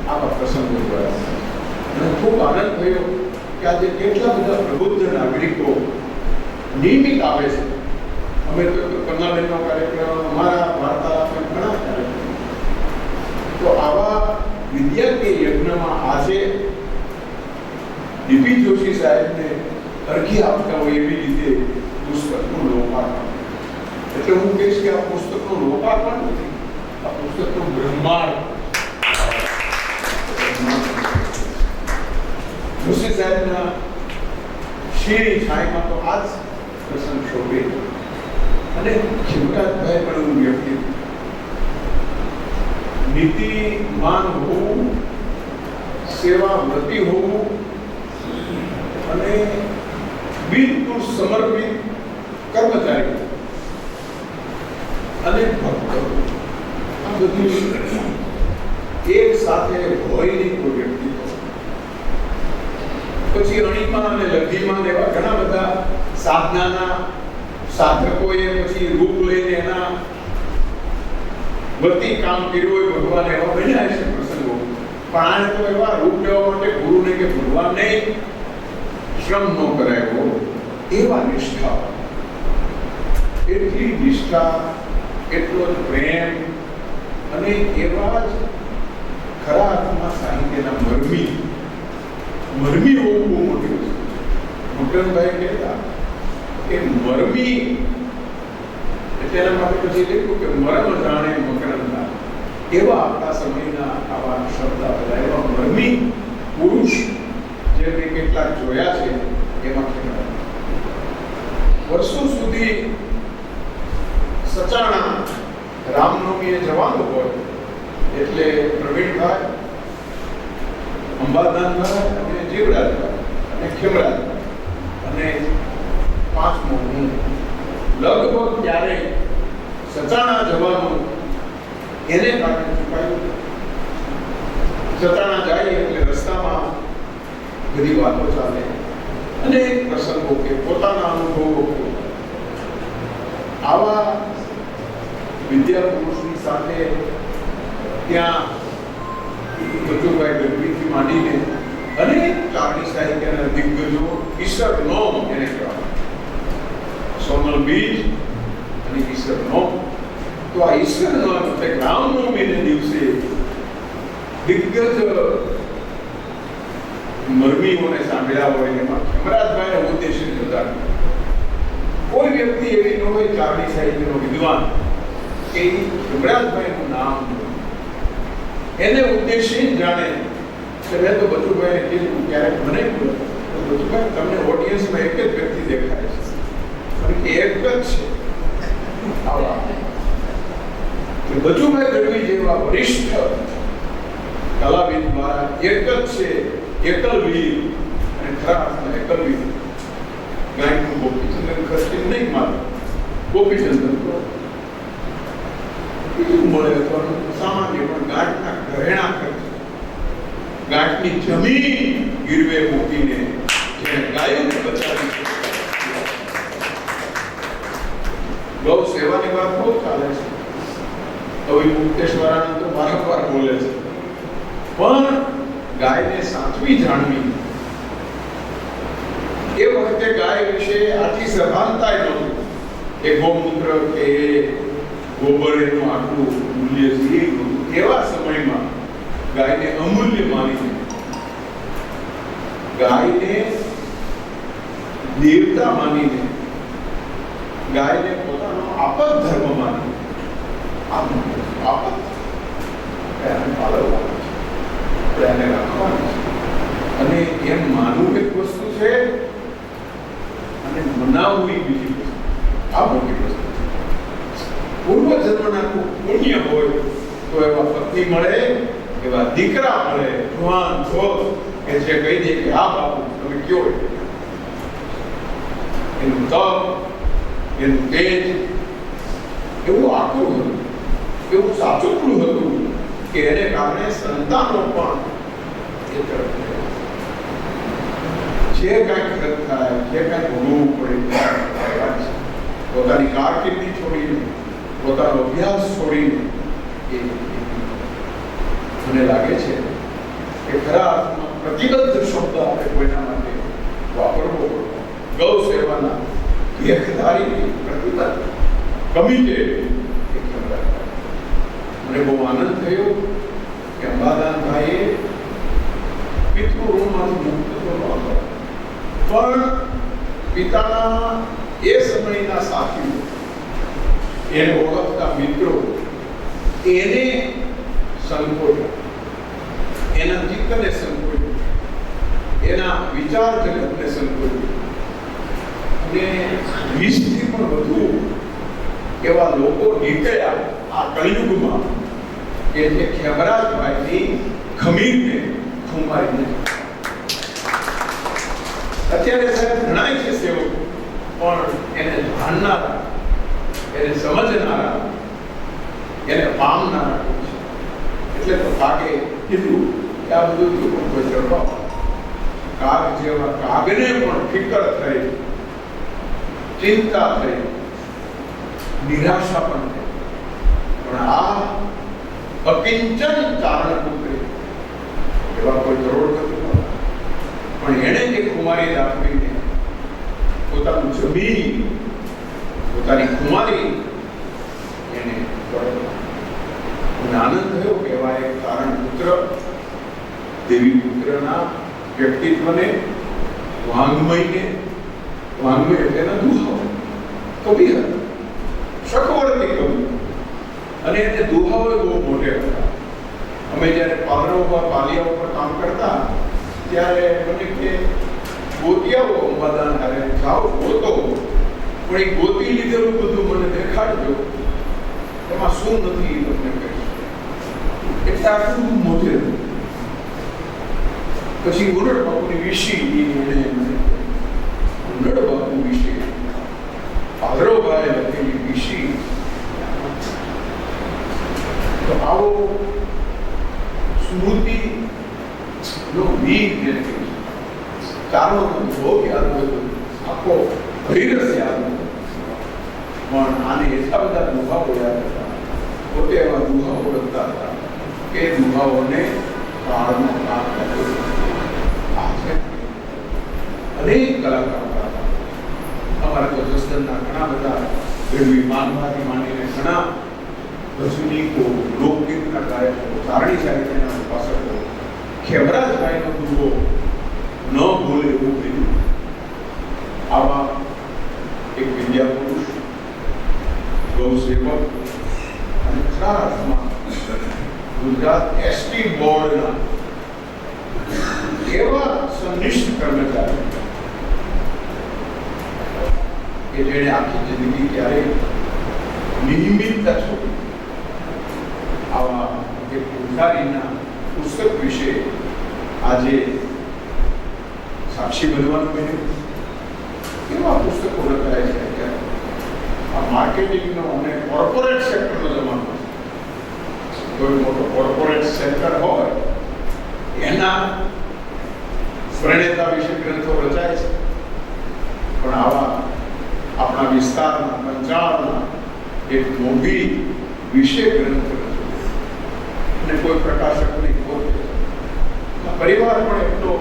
આવા પ્રસંગો જોયા છે. અને ખૂબ આનંદ થયો કે આજે કેટલા બધા પ્રબુદ્ધ નાગરિકો નિયમિત આવે છે. અમે તો કન્નાબેનનો કાર્યક્રમ, અમારા વાર્તાલાપ ઘણા કાર્યક્રમ. તો આવા વિદ્યાર્થી યજ્ઞમાં આજે ડીપી જોશી સાહેબને અરજી આપતા હોય એવી રીતે પુસ્તકનું લોકાર્પણ. એટલે હું કહીશ કે આ પુસ્તકનું લોકાર્પણ નથી, આ પુસ્તકનું બ્રહ્માંડ. જોશી સાહેબના શીરી છાયમાં તો આ જ પ્રસંગ શોભે. અને શિવરાજભાઈ પણ એવું વ્યક્તિ નીતિમાન હોવું, સેવાવ્રતી હોવું અને બિલકુલ સમર્પિત કર્મચારી અને ભક્ત, આ બધું એક સાથે હોય નહીં કોઈ વ્યક્તિ. પછી અણીમાં અને લગ્નીમાં એવા ઘણા બધા સાધનાના સાધકોએ પછી રૂપ લઈને એના વતી કામ કર્યું હોય ભગવાન, એવા બન્યા છે પ્રસંગો. પણ આને તો એવા રૂપ લેવા માટે ગુરુને કે ભગવાનને શ્રમ ન કરાયો, એવા નિષ્ઠા, એટલી નિષ્ઠા, એટલો જ પ્રેમ અને એવા જ ખરા અર્થમાં સાહિત્યના મરમી હોવું બહુ મોટી વસ્તુ. મુકરણભાઈ કહેતા કે મરમી એટલે એના માટે પછી લખ્યું કે મરમ જાણે મકરંદા. એવા આપણા સમયના આવા શબ્દ બધા એવા મરમી પુરુષ જે મેં કેટલાક જોયા છે એમાં વર્ષો સુધી સચાણા રામનવમીએ જવાનું હોય એટલે પ્રવીણભાઈ, અંબાદાનભાઈ અને જીવરાજભાઈ અને ખેમરાજભાઈ અને પાંચમો હું લગભગ ત્યારે સચાણા જવાનું એને કારણે ચૂકાયું. સચાણા જાય એટલે રસ્તામાં બધી વાતો ચાલે અને પ્રસંગો કે પોતાના અનુભવો. આવા વિદ્યા પુરુષની સાથે ત્યાં બચુભાઈ ગઢવીથી માંડીને અને ચારણી સાહિત્યના દિગ્ગજો, ઈશ્વર નોમ એને કહેવાય, સોનલ બીજ અને ઈશ્વર નોમ. તો આ ઈશ્વર નોમ એટલે રામનવમીને દિવસે દિગ્ગજ મરમીઓને સાંભળ્યા હોય એમાં ખેમરાજભાઈને ઉદ્દેશ્ય જતા. કોઈ વ્યક્તિ એવી ન હોય ચારણી સાહિત્યનો વિદ્વાન કે ખેમરાજભાઈનું નામ એને ઉદ્દેશ્ય જાણે. મેં તો બચુભાઈને કીધું, ક્યારેક મને બચુભાઈ તમને ઓડિયન્સમાં એક જ વ્યક્તિ દેખાય છે, કે એક જ છે આવા કે બચુભાઈ ગઢવી જેવા વરિષ્ઠ કલાવિદ દ્વારા એક જ છે, એકલવીર અને ખરા અર્થમાં એકલવીર. ગાયકનું ગોપીચંદ્રન ખર્ચી નહીં મારે ગોપીચંદ્રન બીજું મળે અથવા સામાન્ય, પણ ગાંઠના ઘરેણા ખર્ચ, ગાંઠની જમીન ગીરવે મૂકીને જેને ગાયોને બચાવી છે. ગૌ સેવાની વાત બહુ ચાલે છે. કવિ મુક્તેશ્વરાનંદ તો વારંવાર બોલે છે, પણ ગાયને સાચવી જાણવી એ વખતે ગાય વિશે આટલી સભાનતા નહોતી કે ગૌમૂત્ર કે ગોબર એનું આટલું મૂલ્ય છે. એવા સમયમાં ગાયને અમૂલ્ય માનીને ગાયને દેવતા માનીને, ગાયને પોતાનો આપદ ધર્મ માની આપદ એને પાલવવાનું છે, આપણે એને રાખવાનું છે. અને એમ માનવું એક વસ્તુ છે અને મનાવવું એ બીજી વસ્તુ. આ મોટી વસ્તુ છે. પૂર્વજન્મના પુણ્ય હોય તો એવા પત્ની મળે, એવા દીકરા મળે, ભગવાન જોત કે જે કહી દે કે હા બાપુ તમે કયો, એનું તપ, એનું તેજ એવું આખું હતું, એવું સાચુકડું હતું કે એને કારણે સંતાનો પણ એ તરફ જે કાંઈ ખરત થાય, જે કાંઈ ભોગવવું પડે, પોતાની કારકિર્દી છોડીને, પોતાનો અભ્યાસ છોડીને એ મને લાગે છે કે ખરા અર્થમાં પ્રતિબદ્ધ શબ્દ આપણે કોઈના માટે વાપરવો પડે. ગૌ સેવાના દેખધારી પ્રતિબદ્ધ કમિટેડ મને બહુ આનંદ થયો કે અંબાદાનભાઈએ પિતૃ ઋણમાંથી મુક્ત થવાનો પણ પિતાના એ સમયના સાથીઓ, એને ઓળખતા મિત્રો એને સંકોચો, એના ચિત્તને સંકોચો, એના વિચાર જગતને સંકોચો અને 20થી પણ વધુ એવા લોકો નીકળ્યા આ કળિયુગમાં કે જે ખેમરાજભાઈની ખમીરને ખુમારીને. અત્યારે સાહેબ ઘણાય છે સેવકો પણ એને જાણનારા, એને સમજનારા, એને પામનારા છે. એટલે તો કાગે કીધું કે આ બધું કોઈ ચડવા કાગ જેવા કાગને પણ ફિકર થઈ, ચિંતા થઈ, નિરાશા પણ થઈ, પણ આ અકિંચન કારણ પુત્રી એવા કોઈ કરોડપતિ પણ એણે જે કુમારી દાખવીને પોતાનું જમીન, પોતાની કુમારી એને આનંદ થયો કે એવા એક કારણ પુત્ર, દેવી પુત્રના વ્યક્તિત્વને, વાંગ્મયને, વાંગ્મય એટલે એના દુહાઓ, કવિ હતા, શકવર્તી કવિ, અને એને દુહાઓ બહુ મોટે હતા. અમે જ્યારે પાલિયા ઉપર કામ કરતા ત્યારે મને કે ગોતિયાઓ અંબાદાન હારે જાઓ ગોતો, પણ એ ગોતી લીધેલું બધું મને દેખાડજો, એમાં શું નથી તમને કહીશ. એટલે આટલું મોટે હતું. પછી ઉરડ બાપુની વિશી એને ઉરડ બાપુ વિશે પાદરોભાઈ લખેલી વિશી. તો આવો સ્મૃતિ નો વીર જેને ચાલો બહુ યાદ હોય, આખો હરિરસ યાદ હોય, પણ આને એટલા બધા દુહાઓ યાદ હતા, પોતે એવા દુહાઓ લખતા હતા કે દુહાઓને કાળનો કાળ કર્યો. અનેક કલાકારો હતા અમારા તો જસદણના ઘણા બધા ગઢવી માનવાથી માંડીને ઘણા ભજનીકો, લોકગીતના ગાયકો, ચારણી સાહિત્યના ઉપાસકો, ખેમરાજભાઈનો દુહો ન ભૂલે એવું થયું. આવા એક વિદ્યા પુરુષ, ગૌસેવક અને ખરા અર્થમાં ગુજરાત એસટી બોર્ડના એવા સંનિષ્ઠ કર્મચારી કે જેણે આખી જિંદગી ક્યારેય નિયમિતતા છોડી. આવા એક પૂજારીના પુસ્તક વિશે આજે સાક્ષી બનવાનું બન્યું. કેવા પુસ્તકો લખાય છે અત્યારે. આ માર્કેટિંગનો અને કોર્પોરેટ સેક્ટરનો જમાનો છે. કોઈ મોટો કોર્પોરેટ સેક્ટર હોય એના પ્રણેતા વિશે ગ્રંથો રચાય છે, પણ આવા આપણા વિસ્તારના પંચાળના એક મોભી વિશે ગ્રંથ અને કોઈ પ્રકાશકની ખોટ. પરિવાર પણ એટલો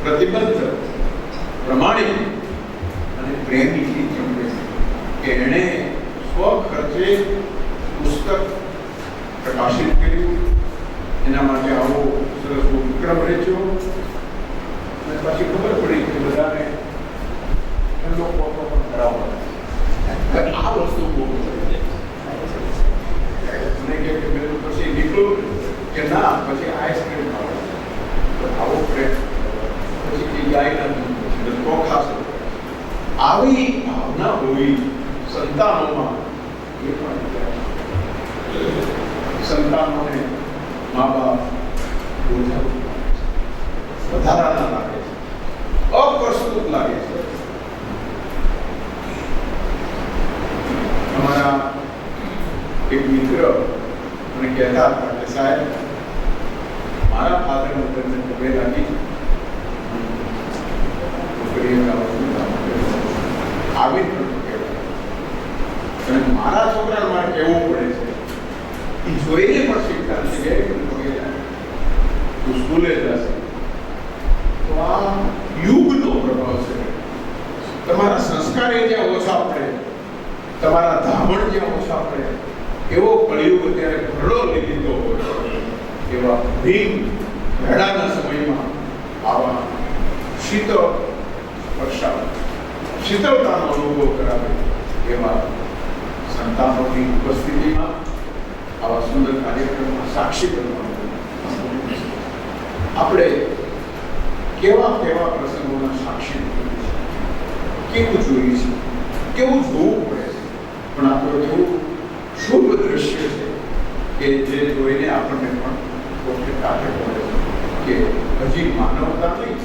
પ્રતિબદ્ધ, પ્રમાણિક અને પ્રેમીથી જમણે કે એણે સ્વખર્ચે પુસ્તક પ્રકાશિત કર્યું. એના માટે આવો સરસ ઉપક્રમ રચ્યો. આવી ભાવના હોવી સંતાનોમાં એ પણ વિચાર. સંતાનોને મા બાપ બોજા વધારાના લાગે છે, અપ્રસ્તુત લાગે છે. અમારા એક મિત્ર મને કહેતા હતા કે સાહેબ, મારા ફાધર મધરને ખબર લાગી આવી અને મારા છોકરાને મારે કહેવું પડે છે, એ જોઈને પણ શીખતા નથી કે તું સ્કૂલે જશે. તો આ યુગનો પ્રભાવ છે. તમારા સંસ્કારે જ્યાં ઓછા પડે, તમારા ધામણ જ્યાં ઓછા પડે, એવો કળિયુગ અત્યારે ભરડો લઈ લીધો હોય, એવા ભીમ ભેડાના સમયમાં આવા શીતળ સ્પર્શાવ, શીતળતાનો અનુભવ કરાવે એવા સંતાનોની ઉપસ્થિતિમાં આવા સુંદર કાર્યક્રમમાં સાક્ષી બનવાનું. આપણે કેવા કેવા પ્રસંગોના સાક્ષી કેવું જોઈએ છે, કેવું જોવું પડે છે, પણ આપણું કેવું શુભ દ્રશ્ય છે કે જે જોઈને આપણને પણ પોતે કાઢે પડે છે કે હજી માનવતા નહીં,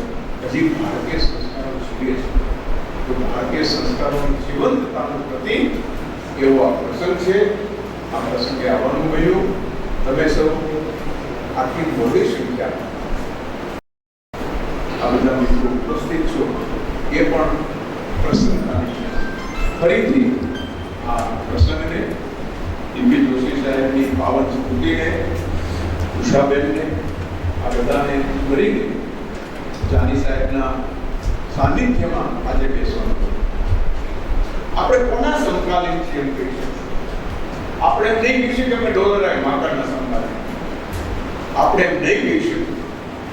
હજી ભારતીય સંસ્કારો જીવે છે. તો ભારતીય સંસ્કારોની જીવંતતાનું પ્રતીક એવો આ પ્રસંગ છે. આ પ્રસંગે આવવાનું બન્યું. તમે સૌ આટલી મોટી સંખ્યા આ બધા મિત્રો ઉપસ્થિત છો, એ પણ પ્રસન્નતાની છે. ફરીથી આ પ્રસંગને દિવ્ય જોશી સાહેબની પાવન સ્મૃતિને, ઉષાબેનને, આ બધાને મળીને જાની સાહેબના સાનિધ્યમાં આજે બેસવાનું. આપણે કોના સમકાલીન છીએ એમ કહી શકીએ? આપણે એમ નહીં કહીશું કે અમે ડોલરાય માકડના સમકાલીન. આપણે એમ નહીં કહીશું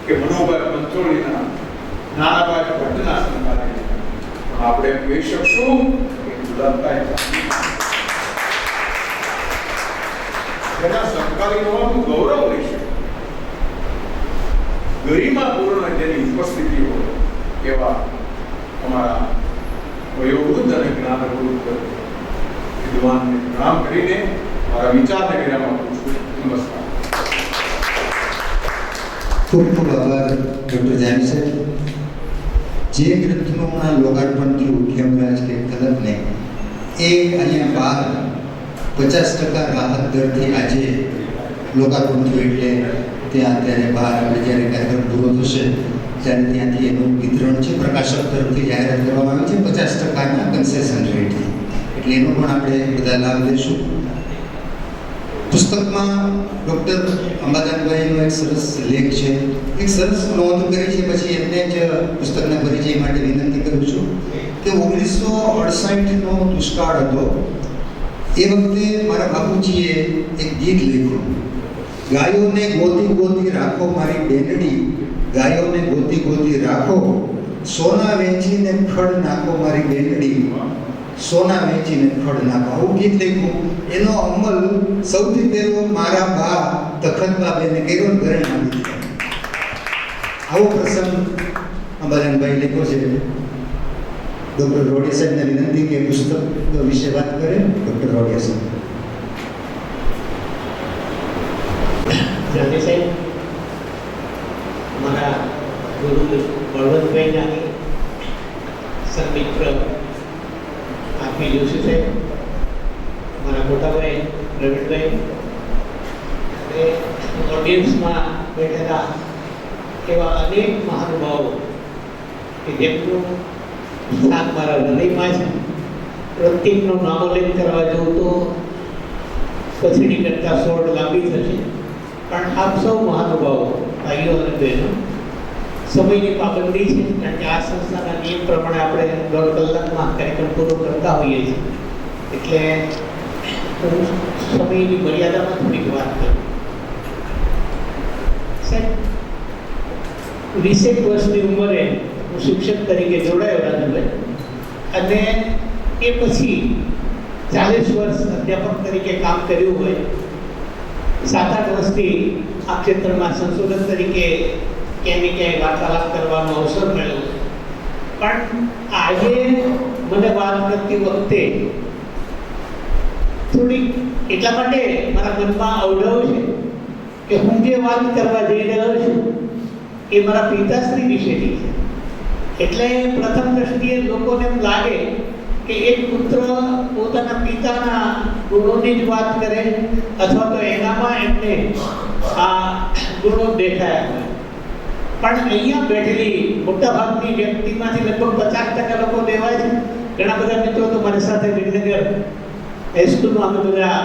કે મનોભાઈ પંચોળીના, નાનાભાઈ ભટ્ટના સમકાલીન. પણ આપણે એમ કહી શકશું કે ગુલાબભાઈ જેના સમકાલીન હોવાનું ગૌરવ લઈશું, ગરિમાપૂર્ણ જેની ઉપસ્થિતિ હોય એવા અમારા વયોવૃદ્ધ અને જ્ઞાનવૃદ્ધ વિદ્વાનને પ્રણામ કરીને મારા વિચારને વિરામ આપું છું. નમસ્કાર. ખૂબ ખૂબ આભાર ડૉક્ટર જાની સાહેબ. જે ગ્રંથનું હમણાં લોકાર્પણ થયું ખેમરાજ કે કલમને, એ અહીંયા 50% રાહત દરથી આજે લોકાર્પણ થયું. એટલે ત્યાં અત્યારે બહાર આપણે જ્યારે કાર્યક્રમ પૂરો થશે ત્યારે ત્યાંથી એનું વિતરણ છે, પ્રકાશક તરફથી જાહેરાત કરવામાં આવી છે 50%ના કન્સેશન રેટથી. એટલે એનો પણ આપણે બધા લાભ લઈશું. પુસ્તકમાં ડૉક્ટર અંબાદાનભાઈનો એક સરસ લેખ છે, એક સરસ નોંધ કરી છે. પછી એમને જ પુસ્તકના પરિચય માટે વિનંતી કરું છું કે 1968નો દુષ્કાળ હતો. એ વખતે મારા બાપુજીએ એક ગીત લખ્યું, ગાયોને ગોતી ગોતી રાખો મારી બેનડી, ગાયોને ગોતી ગોતી રાખો, સોના વેચીને ખડ નાખો મારી બેનડી, સોના વેચીને ખડ નાખો. આવું ગીત લખ્યું. એનો અમલ સૌથી પહેલો મારા બા તખતબાબેને કર્યો, ઘરે આવી દીધો. આવો પ્રસંગ અંબાદાનભાઈ લખ્યો છે. ડૉક્ટર રોડિયા સાહેબને વિનંતી કે પુસ્તક વિશે વાત કરે. ડૉક્ટર રોડિયા સાહેબ. જાની સાહેબ, મારા ગુરુ બળવંતભાઈ જાની, સન્મિત્ર આપી જોશી સાહેબ, મારા મોટાભાઈ પ્રવીણભાઈ, અને ઓડિયન્સમાં બેઠેલા એવા અનેક મહાનુભાવો કે જેમનું સ્થાન મારા હૃદયમાં છે. પ્રત્યેકનું નામોલ્લેખ કરવા જવું તો પછીની કરતાં 16 લાંબી થશે. પણ આપ સૌ મહાનુભાવો, ભાઈઓ અને બહેનો, સમયની પાબંદી છે કારણ કે આ સંસ્થાના નિયમ પ્રમાણે આપણે 1.5 કલાકમાં કાર્યક્રમ પૂરો કરતા હોઈએ છીએ. એટલે હું સમયની મર્યાદામાં થોડીક વાત કરું. સાહેબ, 20 વર્ષની ઉંમરે હું શિક્ષક તરીકે જોડાયો રાજુભાઈ, અને એ પછી 40 વર્ષ અધ્યાપક તરીકે કામ કર્યું હોય. 7-8 વર્ષથી આ ક્ષેત્રમાં સંશોધન તરીકે ક્યાંય ને ક્યાંય વાર્તાલાપ કરવાનો અવસર મળ્યો. પણ આજે મને કરતી વખતે થોડીક એટલા માટે મારા મનમાં અવઢવ છે કે હું જે વાત કરવા જઈ રહ્યો છું એ મારા પિતાશ્રી વિશેની છે. એટલે પ્રથમ દ્રષ્ટિએ લોકોને એમ લાગે કે એક પુત્ર પોતાના પિતાના ગુણોની જ વાત કરે અથવા તો એનામાં એમને આ ગુણો દેખાયા. પણ અહીંયા બેઠેલી મોટાભાગની વ્યક્તિમાંથી લગભગ 50% લોકો દેવાય છે. ઘણા બધા મિત્રો તો મારી સાથે વિદ્યાનગર હાઈસ્કૂલમાં અમે બધા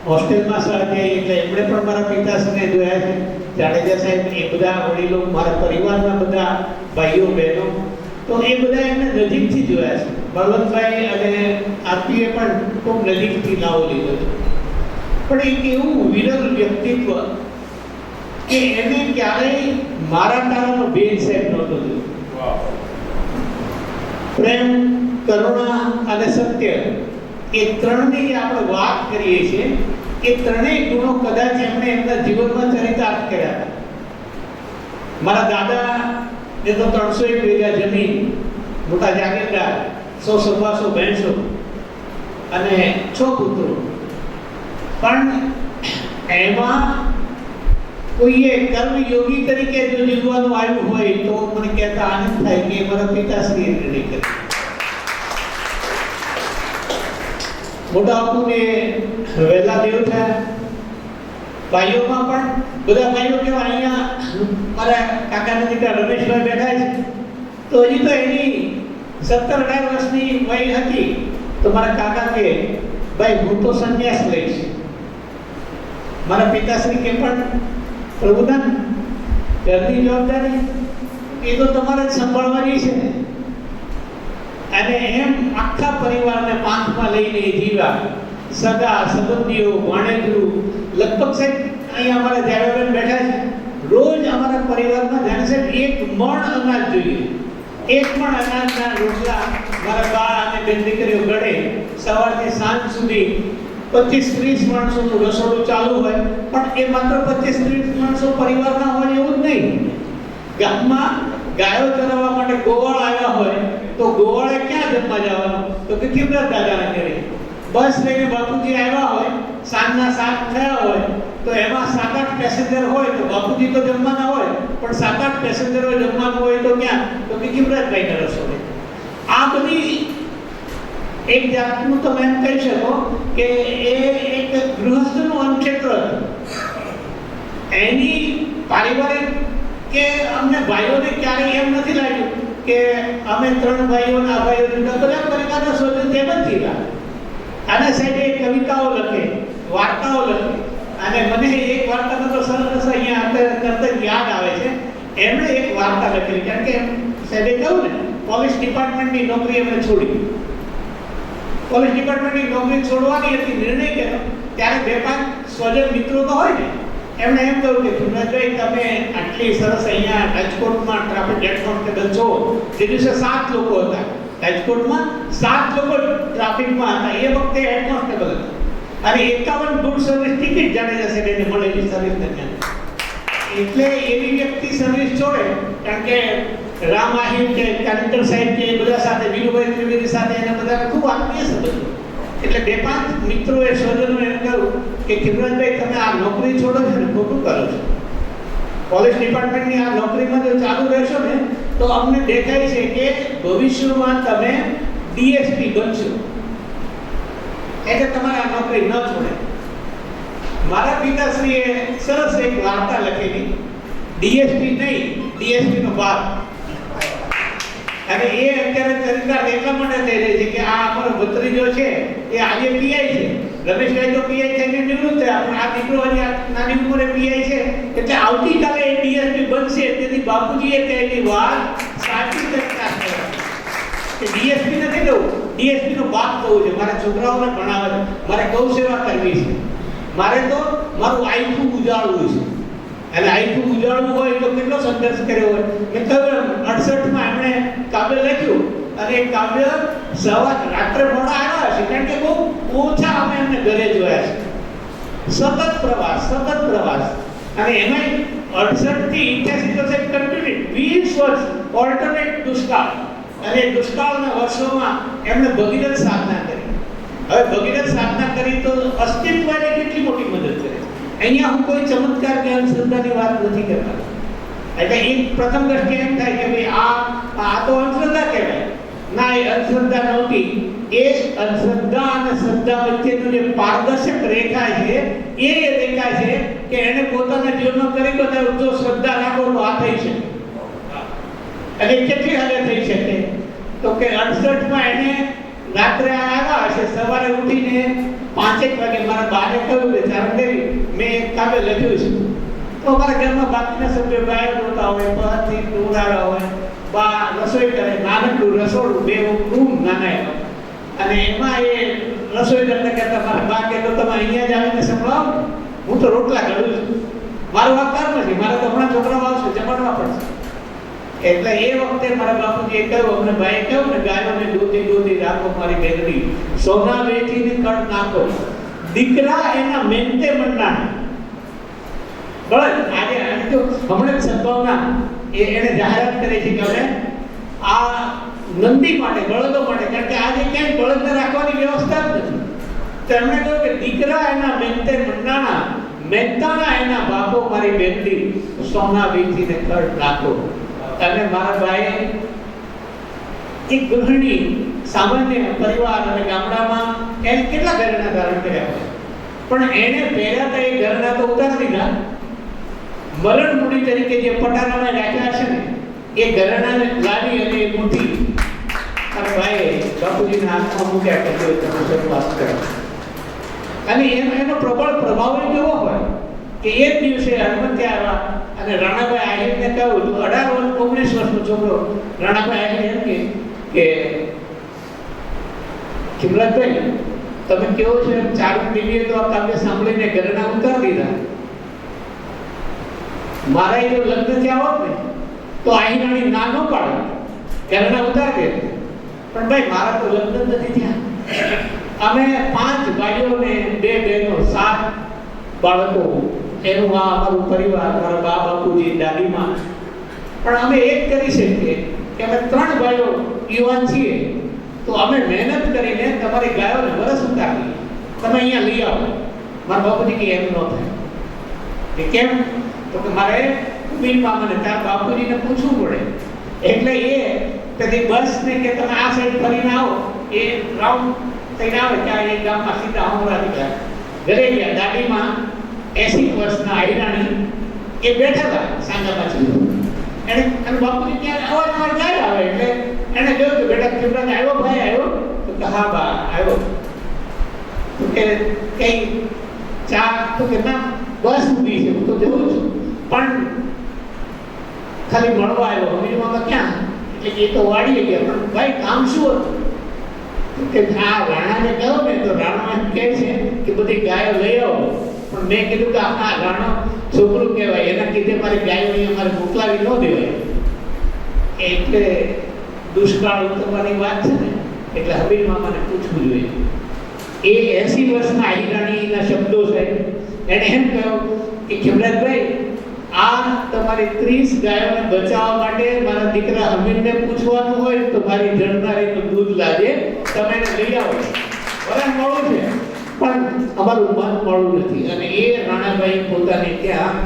હોસ્ટેલમાં સાથે એટલે એમણે પણ મારા પિતાશ્રીને જોયા છે. જાડેજા સાહેબ એ બધા વડીલો મારા પરિવારના બધા ભાઈઓ બહેનો તો એ બધા એમને નજીકથી જોયા છે. બળવંતભાઈ અને આપીએ પણ ખૂબ નજીકથી લાવો લીધો છે. પણ એક એવું વિરલ વ્યક્તિત્વ કે એને ક્યારેય મારા તારાનો ભેદ સાહેબ નહોતો જોયો. પ્રેમ, કરુણા અને સત્ય એ ત્રણની જે આપણે વાત કરીએ છીએ એ ત્રણેય ગુણો કદાચ એમણે એમના જીવનમાં ચરિતાર્થ કર્યા હતા. મારા દાદા એ તો 301 વીઘા જમીન, મોટા જાગીરદાર, 100 સવાસો ભેંસો અને 6 પુત્રો. પણ એમાં કોઈએ કર્મયોગી તરીકે જો જીવવાનું આવ્યું હોય તો મને કહેતા આનંદ થાય કે મારા પિતાશ્રીએ નિર્ણય કર્યો. મોટા બાપુને વહેલા દેવ થયા. ભાઈઓમાં પણ બધા ભાઈઓ કેવા અહીંયા મારા કાકાના દીકરા રમેશભાઈ બેઠા છે તો હજી તો એની 17-18 વર્ષની વય હતી તો મારા કાકા કે ભાઈ હું તો સંન્યાસ લઈશ. મારા પિતાશ્રી કે પણ પ્રભુદાન ઘરની જવાબદારી એ તો તમારે જ સંભાળવાની છે ને. અને એમ આખા પરિવારને પાંખમાં લઈને જીવ્યા. સગા સંબંધીઓ, ભાણેજરું, લગભગ સાહેબ અહીંયા અમારા જાવેબેન બેઠા છે. રોજ અમારા પરિવારમાં જાણે સાહેબ 1 મણ અનાજ જોઈએ. 1 મણ અનાજના રોટલા મારા બા અને બેન દીકરીઓ ગળે સવારથી સાંજ સુધી 25-30 માણસોનું રસોડું ચાલુ હોય. પણ એ માત્ર 25-30 માણસો પરિવારના હોય એવું જ નહીં. ગામમાં ગાયો ચરાવવા માટે ગોવાળ આવ્યા હોય તો ગોવાળે ક્યાં જમવા જવાનું તો કે કિમરત દાદાના ઘરે. બસ લઈને બાપુજી આવ્યા હોય, સાંજના 7 થયા હોય તો એમાં 7-8 પેસેન્જર હોય તો બાપુજી તો જમવાના હોય પણ 7-8 પેસેન્જરો જમવાનું હોય તો ક્યાં તો કે કિમરતભાઈ રસોડે. આ બધી એક જાતનું તમે એમ કહી શકો કે એ એક ગૃહસ્થનું અન્નક્ષેત્ર હતું. એની પારિવારિક કે અમને ભાઈઓને ક્યારેય એમ નથી લાગ્યું કે અમે 3 ભાઈઓના ભાઈઓ જુદા, બધા પરિવારના સ્વજન તેમ જ જીવ્યા. અને સાહેબ એ કવિતાઓ લખે, વાર્તાઓ લખે. અને મને એક વાર્તાનો તો સરસ અહીંયા તરત યાદ આવે છે. એમણે એક વાર્તા લખેલી કારણ કે સાહેબે કહ્યું ને પોલીસ ડિપાર્ટમેન્ટની નોકરી એમણે છોડી. પોલીસ ડિપાર્ટમેન્ટની નોકરી છોડવાની હતી, નિર્ણય કર્યો ત્યારે 2-5 સ્વજન મિત્રો તો હોય ને એમણે એમ કહ્યું કે સુરજભાઈ તમે આટલી સરસ અહીંયા રાજકોટમાં ટ્રાફિક હેડ કોન્સ્ટેબલ છો. જે દિવસે 7 લોકો હતા રાજકોટમાં, 7 લોકો ટ્રાફિકમાં હતા. એ વખતે હેડ કોન્સ્ટેબલ હતા અને 51 ગુડ સર્વિસ ટિકિટ જાડેજા સાહેબને મળેલી સર્વિસ દરમિયાન. એટલે એવી વ્યક્તિ સર્વિસ છોડે કારણ કે રામ આહિર કે કલેક્ટર સાહેબ કે બધા સાથે વીરુભાઈ ત્રિવેદી સાથે એના બધા ખૂબ આત્મીય સંબંધ. એટલે 2-5 મિત્રોએ સ્વજનો એમ કહ્યું કે કિમરતભાઈ તમે આ નોકરી છોડો છો ને ખોટું કરો છો. પોલીસ ડિપાર્ટમેન્ટની આ નોકરીમાં જો ચાલુ રહેશો ને તો અમને દેખાય છે કે ભવિષ્યમાં તમે ડીએસપી બનશો. એટલે તમારે આ નોકરી ન છોડે. મારા પિતાશ્રીએ સરસ એક વાર્તા લખેલી, ડીએસપી નહીં ડીએસપી નો બાપ. અને એ અત્યારે ચરિતાર્થ એટલા માટે થઈ રહી છે કે આ અમારો ભત્રીજો છે એ આજે પીઆઈ છે. રમેશભાઈ તો પીઆઈ થઈને નિવૃત્ત થયા પણ આ દીકરો હજી નાની ઉંમરે પીઆઈ છે. એટલે આવતીકાલે એ ડીએસપી બનશે. તેથી બાપુજીએ કહેલી વાત સાચી ચરિતાર્થ કે ડીએસપી નથી કહું, ડીએસપી નો બાપ કહું છે. મારા છોકરાઓને ભણાવે છે, મારે ગૌ સેવા કરવી છે, મારે તો મારું આયખું ઉજાળવું છે. અને આયખું ઉજાળવું હોય તો કેટલો સંઘર્ષ કર્યો હોય. મેં કહ્યું 68માં એમણે કાવ્ય લખ્યું અને એ કાવ્ય રાત્રે મોડા આવ્યા છે કારણ કે બહુ ઓછા અમે એમને ઘરે જોયા છે. સતત પ્રવાસ અને એમાં 68 થી 88 કન્ટિન્યુ 20 વર્ષ ઓલ્ટરનેટ દુષ્કાળ. અને દુષ્કાળના વર્ષોમાં એમણે ભગીરથ સાધના કરી. હવે ભગીરથ સાધના કરી તો અસ્તિત્વને કેટલી મોટી મદદ કરે. અહીંયા હું કોઈ ચમત્કાર કે અંધશ્રદ્ધાની વાત નથી કરતા. એટલે એક પ્રથમ દ્રષ્ટિએ એમ થાય કે ભાઈ આ તો અંધશ્રદ્ધા કહેવાય. ના, એ અંધશ્રદ્ધા નહોતી. એ અંધશ્રદ્ધા અને શ્રદ્ધા વચ્ચેનું જે પારદર્શક રેખા છે એ રેખા છે કે એને પોતાના જીવનમાં કરી બતાવ્યું. જો શ્રદ્ધા રાખો તો આ થઈ શકે. અને કેટલી હદે થઈ શકે તો કે 68માં એને રાત્રે આવ્યા હશે, સવારે ઉઠીને 5 વાગે મારા બાને કહ્યું કે ચારણદેવી મેં એક કાવ્ય લખ્યું છે. તો અમારા ઘરમાં બાકીના સભ્યો ગાય દોતા હોય, પહાડથી દોડાડા હોય, બા રસોઈ કરે, નાનકડું રસોડું, 2 રૂમ નાના એવા. અને એમાં એ રસોઈ કરતા કરતા મારા બા કહેતો તમે અહીંયા જ આવીને સંભળાવો, હું તો રોટલા ઘડું છું, મારું આ કામ નથી, મારે તો હમણાં છોકરાઓ આવશે, જમાડવા પડશે. એટલે એ વખતે મારા બાપુજીએ કહ્યું, અમને ભાઈએ કહ્યું ને, ગાયોને દોતી દોતી રાખો મારી બેગડી, સોના વેચીને કણ નાખો, દીકરા એના મેંતે મનના. બરાબર, આજે જો હમણાં સદભાવના એને જાહેરાત કરી છે કે હવે આ નંદી માટે, બળદો માટે, કારણ કે આજે ક્યાંય બળદને રાખવાની વ્યવસ્થા જ નથી. તેમણે કહ્યું કે દીકરા એના મેંતે મનના, મહેતાના એના બાપો મારી બેગડી, સોના વેચીને કણ નાખો. અને મારા ભાઈએ એક ગૃહિણી, સામાન્ય પરિવાર અને ગામડામાં એને કેટલા ઘરેણા ધારણ કર્યા છે, પણ એને પહેર્યા તો એ ઘરેણા તો ઉતારી દીધા. મરણ મૂડી તરીકે જે પટારામાં રાખ્યા છે ને એ ઘરેણાને લાવી અને એ મૂઠી મારા ભાઈએ બાપુજીના હાથમાં મૂક્યા કે તમે શરૂઆત કરો. અને એનો પ્રબળ પ્રભાવ કેવો હોય કે એક દિવસે હનુમંત્યા આવ્યા અને રાણાભાઈ આહિરને કહ્યું, 18-19 વર્ષનો છોકરો રાણાભાઈ આહિર એમ કે ખીમલાતભાઈ તમે કેવો છે, ચાલુ ટીવીએ તો આ કાવ્ય સાંભળીને ઘરેણા ઉતારી દીધા. મારા એ લગ્ન થયા હોત ને તો આહિરાણી ના ન પાડે, ઘરેણા ઉતારી દે. પણ ભાઈ મારા તો લગ્ન નથી થયા. અમે 5 ભાઈઓ ને 2 બહેનો, 7 બાળકો, એનું આ અમારું પરિવાર, મારા બા બાપુજી, દાદીમાં. પણ અમે એક કરી શકીએ કે અમે 3 ભાઈઓ યુવાન છીએ તો અમે મહેનત કરીને તમારી ગાયોને વરસ ઉતારીએ, તમે અહીંયા લઈ આવો. મારા બાપુજી કે એમ ન થાય. કે કેમ? તો કે મારે બિલમાં મને તાર બાપુજીને પૂછવું પડે. એટલે એ કદી બસ ને કે તમે આ સાઈડ ફરીને આવો, એ રાઉન્ડ થઈને આવે ત્યાં એ ગામમાં સીધા અમરાથી ગયા. ઘરે ગયા, દાદીમાં 80 વર્ષના આયરાણી એ બેઠા હતા સાંગા પાછી. એને અને બાપુજી ત્યાં અવારનવાર જાય આવે એટલે એને કહ્યું કે બેટા ચિમરાજ આવ્યો, ભાઈ આવ્યો? તો કે હા બા આવ્યો. તો કે કઈ ચા? તો કે ના બસ ઊભી છે, હું તો જઉં છું, પણ ખાલી મળવા આવ્યો. હમીરમાં ક્યાં? એટલે એ તો વાડીએ ગયા, પણ ભાઈ કામ શું હતું? કે આ રાણાને કહો ને તો રાણા કહે છે કે બધી ગાયો લઈ આવો. પણ મેં કીધું કે આ રાણો છોકરું કહેવાય, એના કીધે મારી ગાયો અહીં અમારે મોકલાવી ન દેવાય. એટલે દુષ્કાળ ઉતરવાની વાત છે ને, એટલે હબીલમાં મને પૂછવું જોઈએ. એ 80 વર્ષના આહિરાણીના શબ્દો છે. એને એમ કહ્યું કે ખીમરાજભાઈ આ તમારી 30 ગાયોને બચાવવા માટે મારા દીકરા હમીરને પૂછવાનું હોય તો મારી જણનારીનું દૂધ લાગે, તમે એને લઈ આવો. વરણ મળું છે પણ અમારું મન મળું નથી. અને એ રાણાભાઈ પોતાને ત્યાં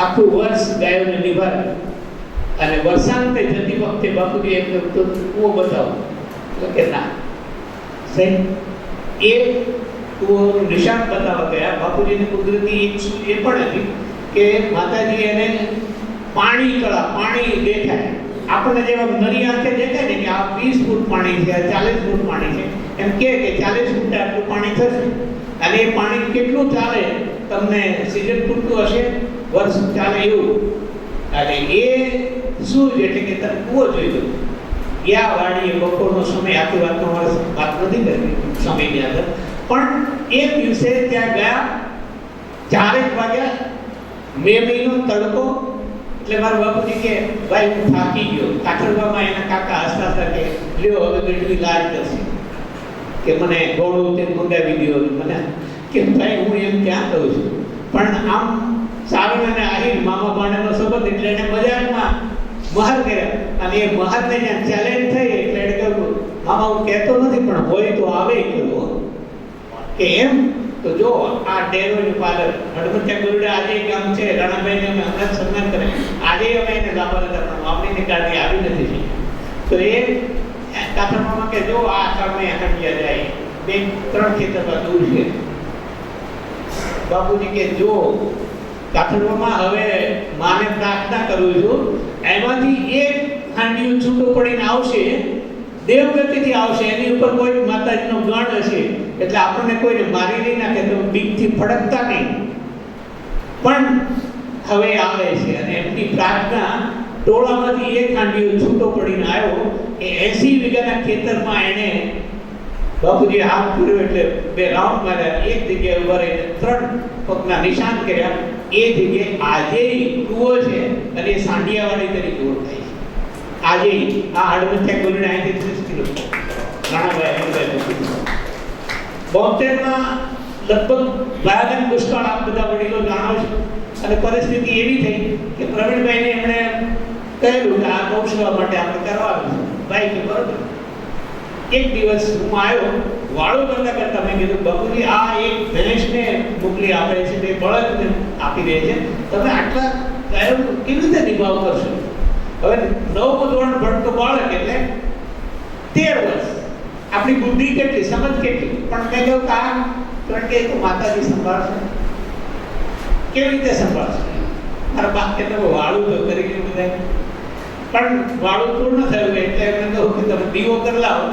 આખું વર્ષ ગાયોને નિભાવી. અને વર્ષાંતે જતી વખતે બાપુજી એમ કહ્યું તો કૂવો બતાવો. તો કે ના સાહેબ, એ કૂવોનું નિશાન બતાવવા ગયા. બાપુજીને કુદરતી એક એ પણ હતી કે માતાજી એને પાણી કળા, પાણી દેખાય. આપણને જેવા નરી આંખે દેખાય ને કે આ 20 ફૂટ પાણી છે, 40 ફૂટ પાણી છે, એમ કે 40 ફૂટ આટલું પાણી થશે. અને એ પાણી કેટલું ચાલે તમને સિઝન પૂરતું હશે, વર્ષ ચાલે એવું. અને એ શું છે એટલે કે તમે કૂવો જોઈ લો. ગયા વાડીએ બપોરનો સમય, આખી વાતનો મારે વાત નથી કરવી સમયની અંદર, પણ એ દિવસે ત્યાં ગયા 4 વાગ્યા, મે મહિનો તડકો. એટલે મારા બાપુજી કે ભાઈ હું થાકી ગયો. કાઠરવામાં એના કાકા હસતા હતા કે લ્યો હવે કેટલી લાજ કરશે કે મને ગોળું તે મંગાવી દો. મને કે ભાઈ હું એમ ક્યાં કહું છું, પણ આમ સારણ અને આહિર મામા ભાણેનો સંબંધ એટલે એને મજાકમાં મહાર કર્યા. અને એ મહારને જ્યાં ચેલેન્જ થઈ એટલે આમાં હું કહેતો નથી પણ હોય તો આવે કરો કે એમ તો જો આ ડેરોની પાલર હડમતિયા ગુરુડા આજે ગામ છે રાણાભાઈને અમે હમણાં સન્માન કરે આજે અમે એને લાભ હતા પણ વાવણીને કારણે આવી નથી તો એ કાથામાં કે જો આ સામે હટિયા જાય 2-3 ખેતરમાં દૂર છે બાપુજી કે જો કાથડવામાં હવે માને પ્રાર્થના કરું છું એમાંથી એક હાંડિયું છૂટો પડીને આવશે દેવગતિથી આવશે એની ઉપર કોઈ માતાજીનો ગણ હશે એટલે આપણને કોઈને મારી નહીં નાખે તો બીકથી ફડકતા નહીં પણ હવે આવે છે અને એમની પ્રાર્થના ટોળામાંથી એક હાંડિયો છૂટો પડીને આવ્યો એ 80 વીઘાના ખેતરમાં એને બાપુજી હાથ કર્યો એટલે 2 રાઉન્ડ માર્યા એક જગ્યાએ ઉભા રહીને 3 પગના નિશાન કર્યા એ જગ્યાએ આજે કૂવો છે અને એ સાંડિયાવાડી તરીકે ઓળખાય છે આજે આ હડમતિયા ગુરુડા અહીંથી 30 કિલોમીટર રાણાભાઈ 72માં લગભગ ભયાનક દુષ્કાળ આપ બધા વડીલો જાણો છો અને પરિસ્થિતિ એવી થઈ કે પ્રવીણભાઈને એમણે કહેલું કે આ ગૌસેવા માટે આપણે કરવાનું છે ભાઈ કે બરોબર એક દિવસ હું આવ્યો વાળો કરતા મેં કીધું બાપુજી આ એક ભેંસને મોકલી આપે છે તે બળદને આપી દે છે તમે આટલા ગાયો કેવી રીતે નિભાવ કરશો હવે 9મું ધોરણ ભણતો બાળક એટલે 13 વર્ષ આપણી બુદ્ધિ કેટલી સમજ કેટલી પણ મેં કહ્યું કે આ કારણ કે તો માતાજી સંભાળશે કેવી રીતે સંભાળશે મારા બાપ કે તમે વાળું તો કરી ગયું બધા પણ વાળું પૂર્ણ થયું એટલે એમને કહું કે તમે દીવો કરી લાવો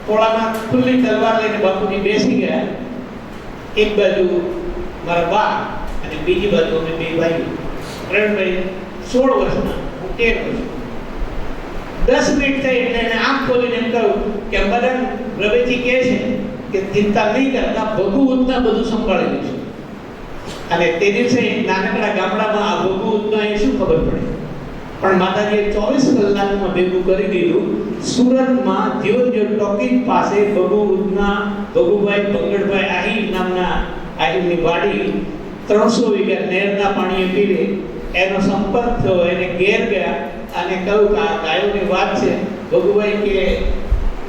ટોળામાં ખુલ્લી તલવાર લઈને બાપુજી બેસી ગયા એક બાજુ મારા બા અને બીજી બાજુ અમે 2 ભાઈ પ્રવીણભાઈ 16 વર્ષના હું 13 વર્ષ 10 મિનિટ થઈ એટલે એને આંખ ખોલીને એમ કહ્યું કે બધા રવેજી કહે છે કે ચિંતા નહીં કરતા ભગુતના બધું સંભાળી લઈશું અને તે દિવસે નાનકડા ગામડામાં આ ભગુતના એ શું ખબર પડે પણ માતાજીએ 24 કલાકમાં ભેગું કરી દીધું સુરતમાં જીવનજ્યોત ટોકીજ પાસે ભગુતના ભગુભાઈ બંગડભાઈ આહિર નામના આહિરની વાડી 300 વીઘા નહેરના પાણીએ પીવે એનો સંપર્ક થયો એને ઘેર ગયા અને કહ્યું કે આ ગાયોની વાત છે ભગુભાઈ કે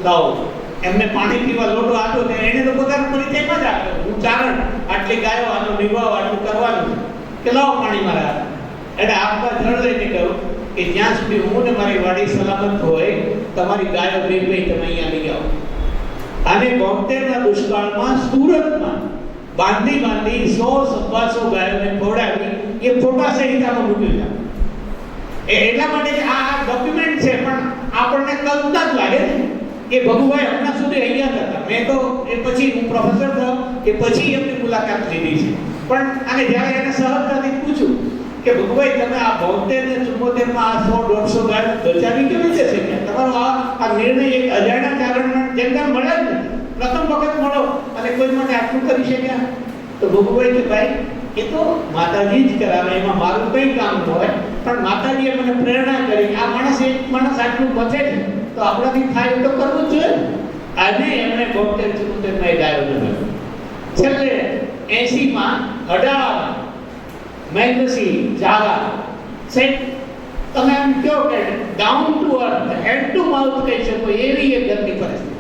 લાવો એમને પાણી પીવા લોટો આપ્યો ને એને તો પોતાનો પરિચયમાં જ આપ્યો હું ચારણ આટલી ગાયો આનો નિભાવ આટલું કરવાનું કે લાવો પાણી મારા એટલે આપવા જળ લઈને કહ્યું કે જ્યાં સુધી હું ને મારી વાડી સલામત હોય તમારી ગાયો નિર્ભય તમે અહીંયા લઈ આવો અને 72ના દુષ્કાળમાં સુરતમાં બાંધી 100-125 ગાયોને ખવડાવી એ ફોટા સહિત આમાં મૂકી છે એટલા માટે આ ડોક્યુમેન્ટ છે પણ આપણને કલ્પના જ લાગે ને કે ભગુભાઈ હમણાં સુધી અહીંયા હતા મેં તો એ પછી હું પ્રોફેસર થયો એ પછી એમની મુલાકાત લીધી છે પણ અને જ્યારે એને સહજતાથી પૂછ્યું કે ભગુભાઈ તમે આ 72 ને 74માં આ 100-150 ગાયો બચાવી કેવી રીતે છે તમારો આ નિર્ણય એક અજાણ્યા ચારણમાં જેમ મળે જ પ્રથમ વખત મળો અને કોઈ માટે આટલું કરી શક્યા તો ભગુભાઈ કે ભાઈ એ તો માતાજી જ કરાવે એમાં મારું કંઈ કામ ન હોય પણ માતાજીએ મને પ્રેરણા કરી આ એક માણસ આટલું બચે છે તો આપણાથી થાય તો કરવું જ જોઈએ અને એમણે 72-74માં એ ગાયો નવ્યો છેલ્લે 80માં અડાળામાં મહેન્દ્રસિંહ ઝાલા સેટ તમે એમ કહો કે down to earth head to mouth કહી શકો એવી એક ઘરની પરિસ્થિતિ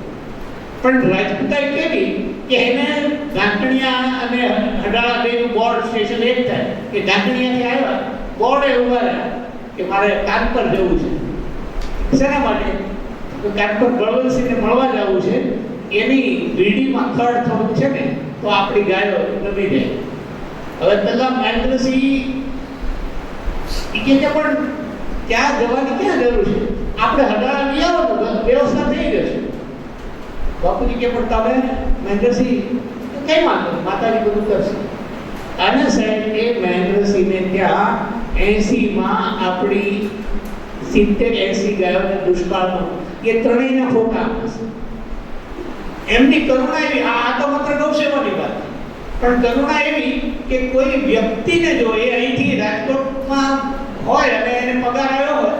પણ રાજપૂતાઈ કેવી કે એને ઢાંકણિયા અને હડાળા બેનું બોર્ડ સ્ટેશન એક થાય કે ઢાંકણિયાથી આવ્યા બોર્ડે ઉભા રહ્યા કે મારે કાનપર જવું છે શેના માટે તો કાનપર બળવંતસિંહને મળવા જવું છે એની વીડીમાં ખડ થોડુંક છે ને તો આપણી ગાયો નમી જાય હવે પેલા મહેન્દ્રસિંહ કે પણ ત્યાં જવાની ક્યાં જરૂર છે આપણે હડાળા લઈ આવવાનું વ્યવસ્થા થઈ જશે બાપુજી કે પણ તમે મહેન્દ્રસિંહ કઈ વાંધો માતાજી બધું કરશે અને સાહેબ એ મહેન્દ્રસિંહને ત્યાં 80માં આપણી 70-80 ગાયોને દુષ્કાળમાં એ ત્રણેયના ફોટા આપશે એમની કરુણા એવી આ તો માત્ર ગૌસેવાની વાત પણ કરુણા એવી કે કોઈ વ્યક્તિને જો એ અહીંથી રાજકોટમાં હોય અને એને પગાર આવ્યો હોય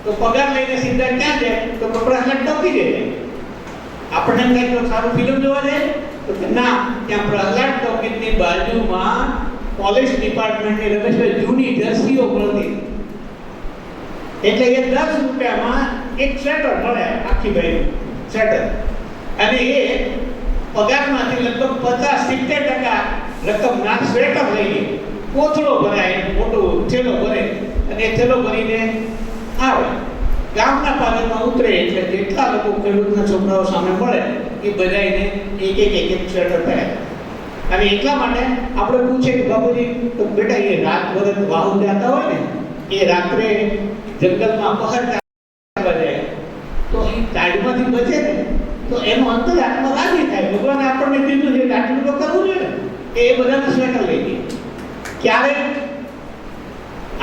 તો પગાર લઈને સીધા ક્યાં જાય તો પ્રહલાદ ટોકી જાય આપણને એમ થાય તો સારું ફિલ્મ જોવા જાય તો કે ના ત્યાં પ્રહલાદ ટોકીજની બાજુમાં પોલીસ ડિપાર્ટમેન્ટની રમેશભાઈ જૂની જર્સીઓ મળતી એટલે એ 10 રૂપિયામાં એક સ્વેટર મળે આખી ભાઈ સ્વેટર, અને એ પગારમાંથી લગભગ 50-70% રકમના સ્વેટર લઈને કોથળો ભરાય, મોટો થેલો ભરે, અને એ થેલો ભરીને આવે. ગામના પાદરમાં ઉતરે એટલે જેટલા લોકો ખેડૂતના છોકરાઓ સામે મળે એ બધાને એક સ્વેટર પહેરે. અને એટલા માટે આપણે પૂછે કે બાપુજી તો બેટા એ રાત ભર વાહુ જતા હોય ને, એ રાત્રે જંગલમાં પહાડ કાઢવા જાય તો એ ટાઈડમાંથી બચે ને તો એનો અંતર આત્મા રાજી થાય. ભગવાને આપણને કીધું છે કે આટલું તો કરવું જોઈએ ને, એ બધાને સ્વેટર લઈ દે. ક્યારે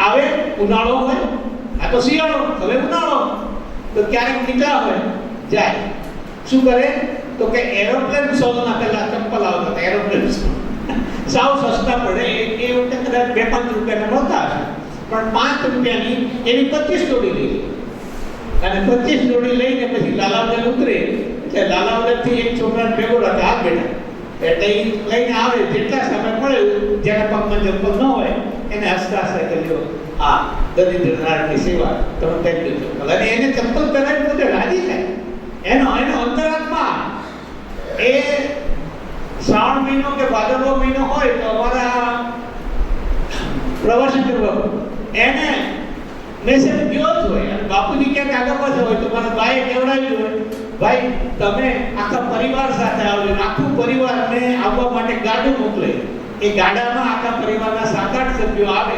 આવે? ઉનાળો હોય, આ તો શિયાળો, હવે ઉનાળો, તો ક્યારેક નીકળ્યા હોય જાય, શું કરે તો કે એરોપ્લેન સોલના પહેલા ચંપલ આવતા હતા, એરોપ્લેન સાવ સસ્તા પડે, એ વખતે કદાચ 2-5 રૂપિયાના મળતા હશે, પણ 5 રૂપિયાની એની 25 જોડી લીધી. અને 25 જોડી લઈને પછી લાલાવદર ઉતરે એટલે લાલાવદરથી એક છોકરાને ભેગો રાખે, આ બેટા, એટલે એ લઈને આવે, જેટલા સમય મળે જેના પગમાં ચંપલ ન હોય એને હસતા હસતા કરી આ દરિદ્ર નારાયણની સેવા તમે કરી દો. અને એને ચંપલ પહેરાવી પોતે રાજી થાય. એનો અંતરાત્મા એ શ્રાવણ મહિનો કે ભાદરવો મહિનો હોય તો અમારા પ્રવાસી પૂર્વક એને મેસેજ ગયો જ હોય. અને બાપુજી ક્યાંક આગળ પાછળ હોય તો મારા ભાઈએ કેવડાવ્યું હોય, ભાઈ તમે આખા પરિવાર સાથે આવજો. આખું પરિવારને આવવા માટે ગાડું મોકલે. એ ગાડામાં આખા પરિવારના 7-8 સભ્યો આવે.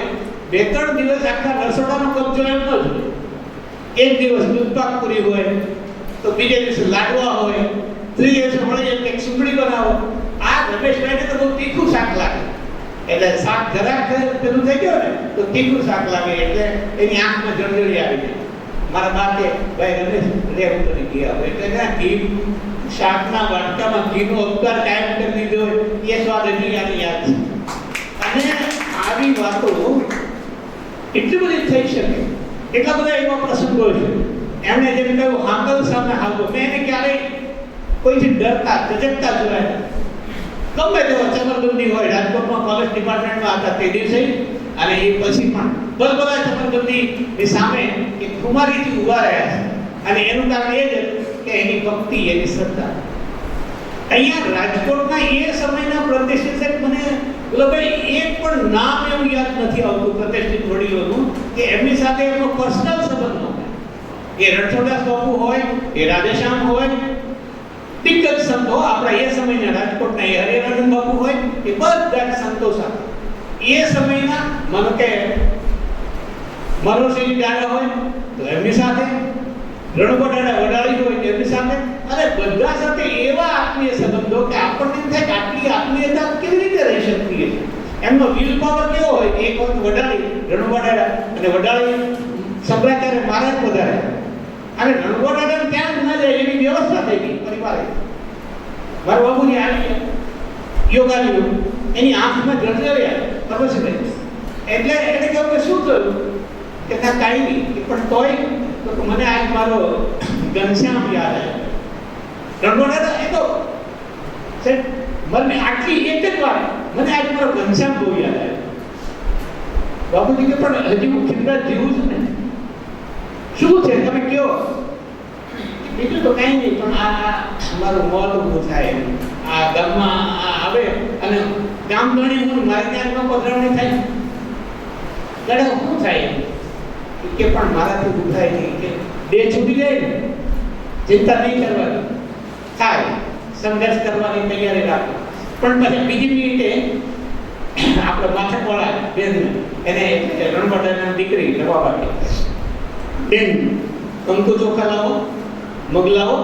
2-3 દિવસ આખા રસોડાનો કબજો એમનો જ હોય. એક દિવસ દૂધપાક પૂરી હોય, તો બીજે દિવસે લાડવા હોય, ત્રીજે દિવસે મળી એક સુખડી બનાવો. આ રમેશભાઈને તો બહુ તીખું શાક લાગે, એટલે શાક જરાક પેલું થઈ ગયો ને તો તીખું શાક લાગે એટલે એની આંખમાં જળજળી આવી જાય. મારા બા કે ભાઈ રમેશ રેવું કરી ગયા હોય એટલે ના ઘી શાકના વાટકામાં ઘીનો અવતાર કાયમ કરી દીધો હોય એ સ્વાદ હજી યાદ છે. અને આવી વાતો એટલી બધી થઈ શકે, એટલા બધા એવા પ્રસંગો છે. એમણે જેમ કહ્યું હાંગલ સામે હાંગો, મેં એને ક્યારેય કોઈથી ડરતા જજકતા જોયા. ગમે તેવો ચમરબંધી હોય, રાજકોટમાં કોલેજ ડિપાર્ટમેન્ટમાં હતા તે દિવસે, અને એ પછી પણ બલબલા ચમરબંધીની સામે એક કુમારીથી ઊભા રહ્યા છે. અને એનું કારણ એ છે કે એની ભક્તિ, એની શ્રદ્ધા. અહીંયા રાજકોટના એ સમયના પ્રતિષ્ઠિત મને ભાઈ એક પણ નામ એવું યાદ નથી આવતું પ્રતિષ્ઠિત વડીલોનું કે એમની સાથે એનો પર્સનલ સંબંધ ન હોય. એ રણછોડદાસ બાપુ હોય, એ રાધેશ્યામ હોય, દિગ્ગજ સંતો આપણા એ સમયના રાજકોટના એ હરિરાજન બાપુ હોય, એ બધા સંતો સાથે એ સમયના માનો કે મનોસિંહ દાદા હોય તો એમની સાથે, રણુબડાડા વડાળી હોય એમની સાથે, અને બધા સાથે એવા આત્મીય સંબંધો કે આપણને એમ થાય કે આટલી આત્મીયતા કેવી રીતે રહી શકતી છે. એમનો વિલ પાવર કેવો હોય, એક વખત વડાળી રણુબડાડા અને વડાળી શંકરાચાર્ય મહારાજ પધાર્યા અને રણુબડાડાને ત્યાં જ ન જાય એવી વ્યવસ્થા થઈ ગઈ પરિવારે. મારા બાબુજી આવી યોગાલીઓ એની આંખમાં જળજળ્યા તપસ્વી, એટલે એને કહ્યું કે શું થયું કે ના કાંઈ નહીં, પણ તોય તો મને આજ મારો ઘનશ્યામ યાદ આવ્યો. રણુબડાડા એ તો મને આટલી એક જ વાર મને આજ મારો ઘનશ્યામ બહુ યાદ આવ્યો. બાપુજી કે પણ હજી હું ખીમરાજ જીવું છું ને, શું છે તમે કહો. બીજું તો કાંઈ નહીં, પણ આ અમારું મોલ ઊભું થાય, આ ગામમાં આવે અને ગામ ગણી હું મારે ત્યાં પધરાવણી થાય ત્યારે શું થાય કે પણ મારાથી ઊભું થાય નહીં, કે બે છૂટી જાય ને ચિંતા નહીં કરવાની, થાય સંઘર્ષ કરવાની તૈયારી રાખો. પણ પછી બીજી મિનિટે આપણે માથાવાળા બેન એને રણબડાની દીકરી રવાબાઈ બેન કંકુ ચોખા લાવો, મગ લાવો,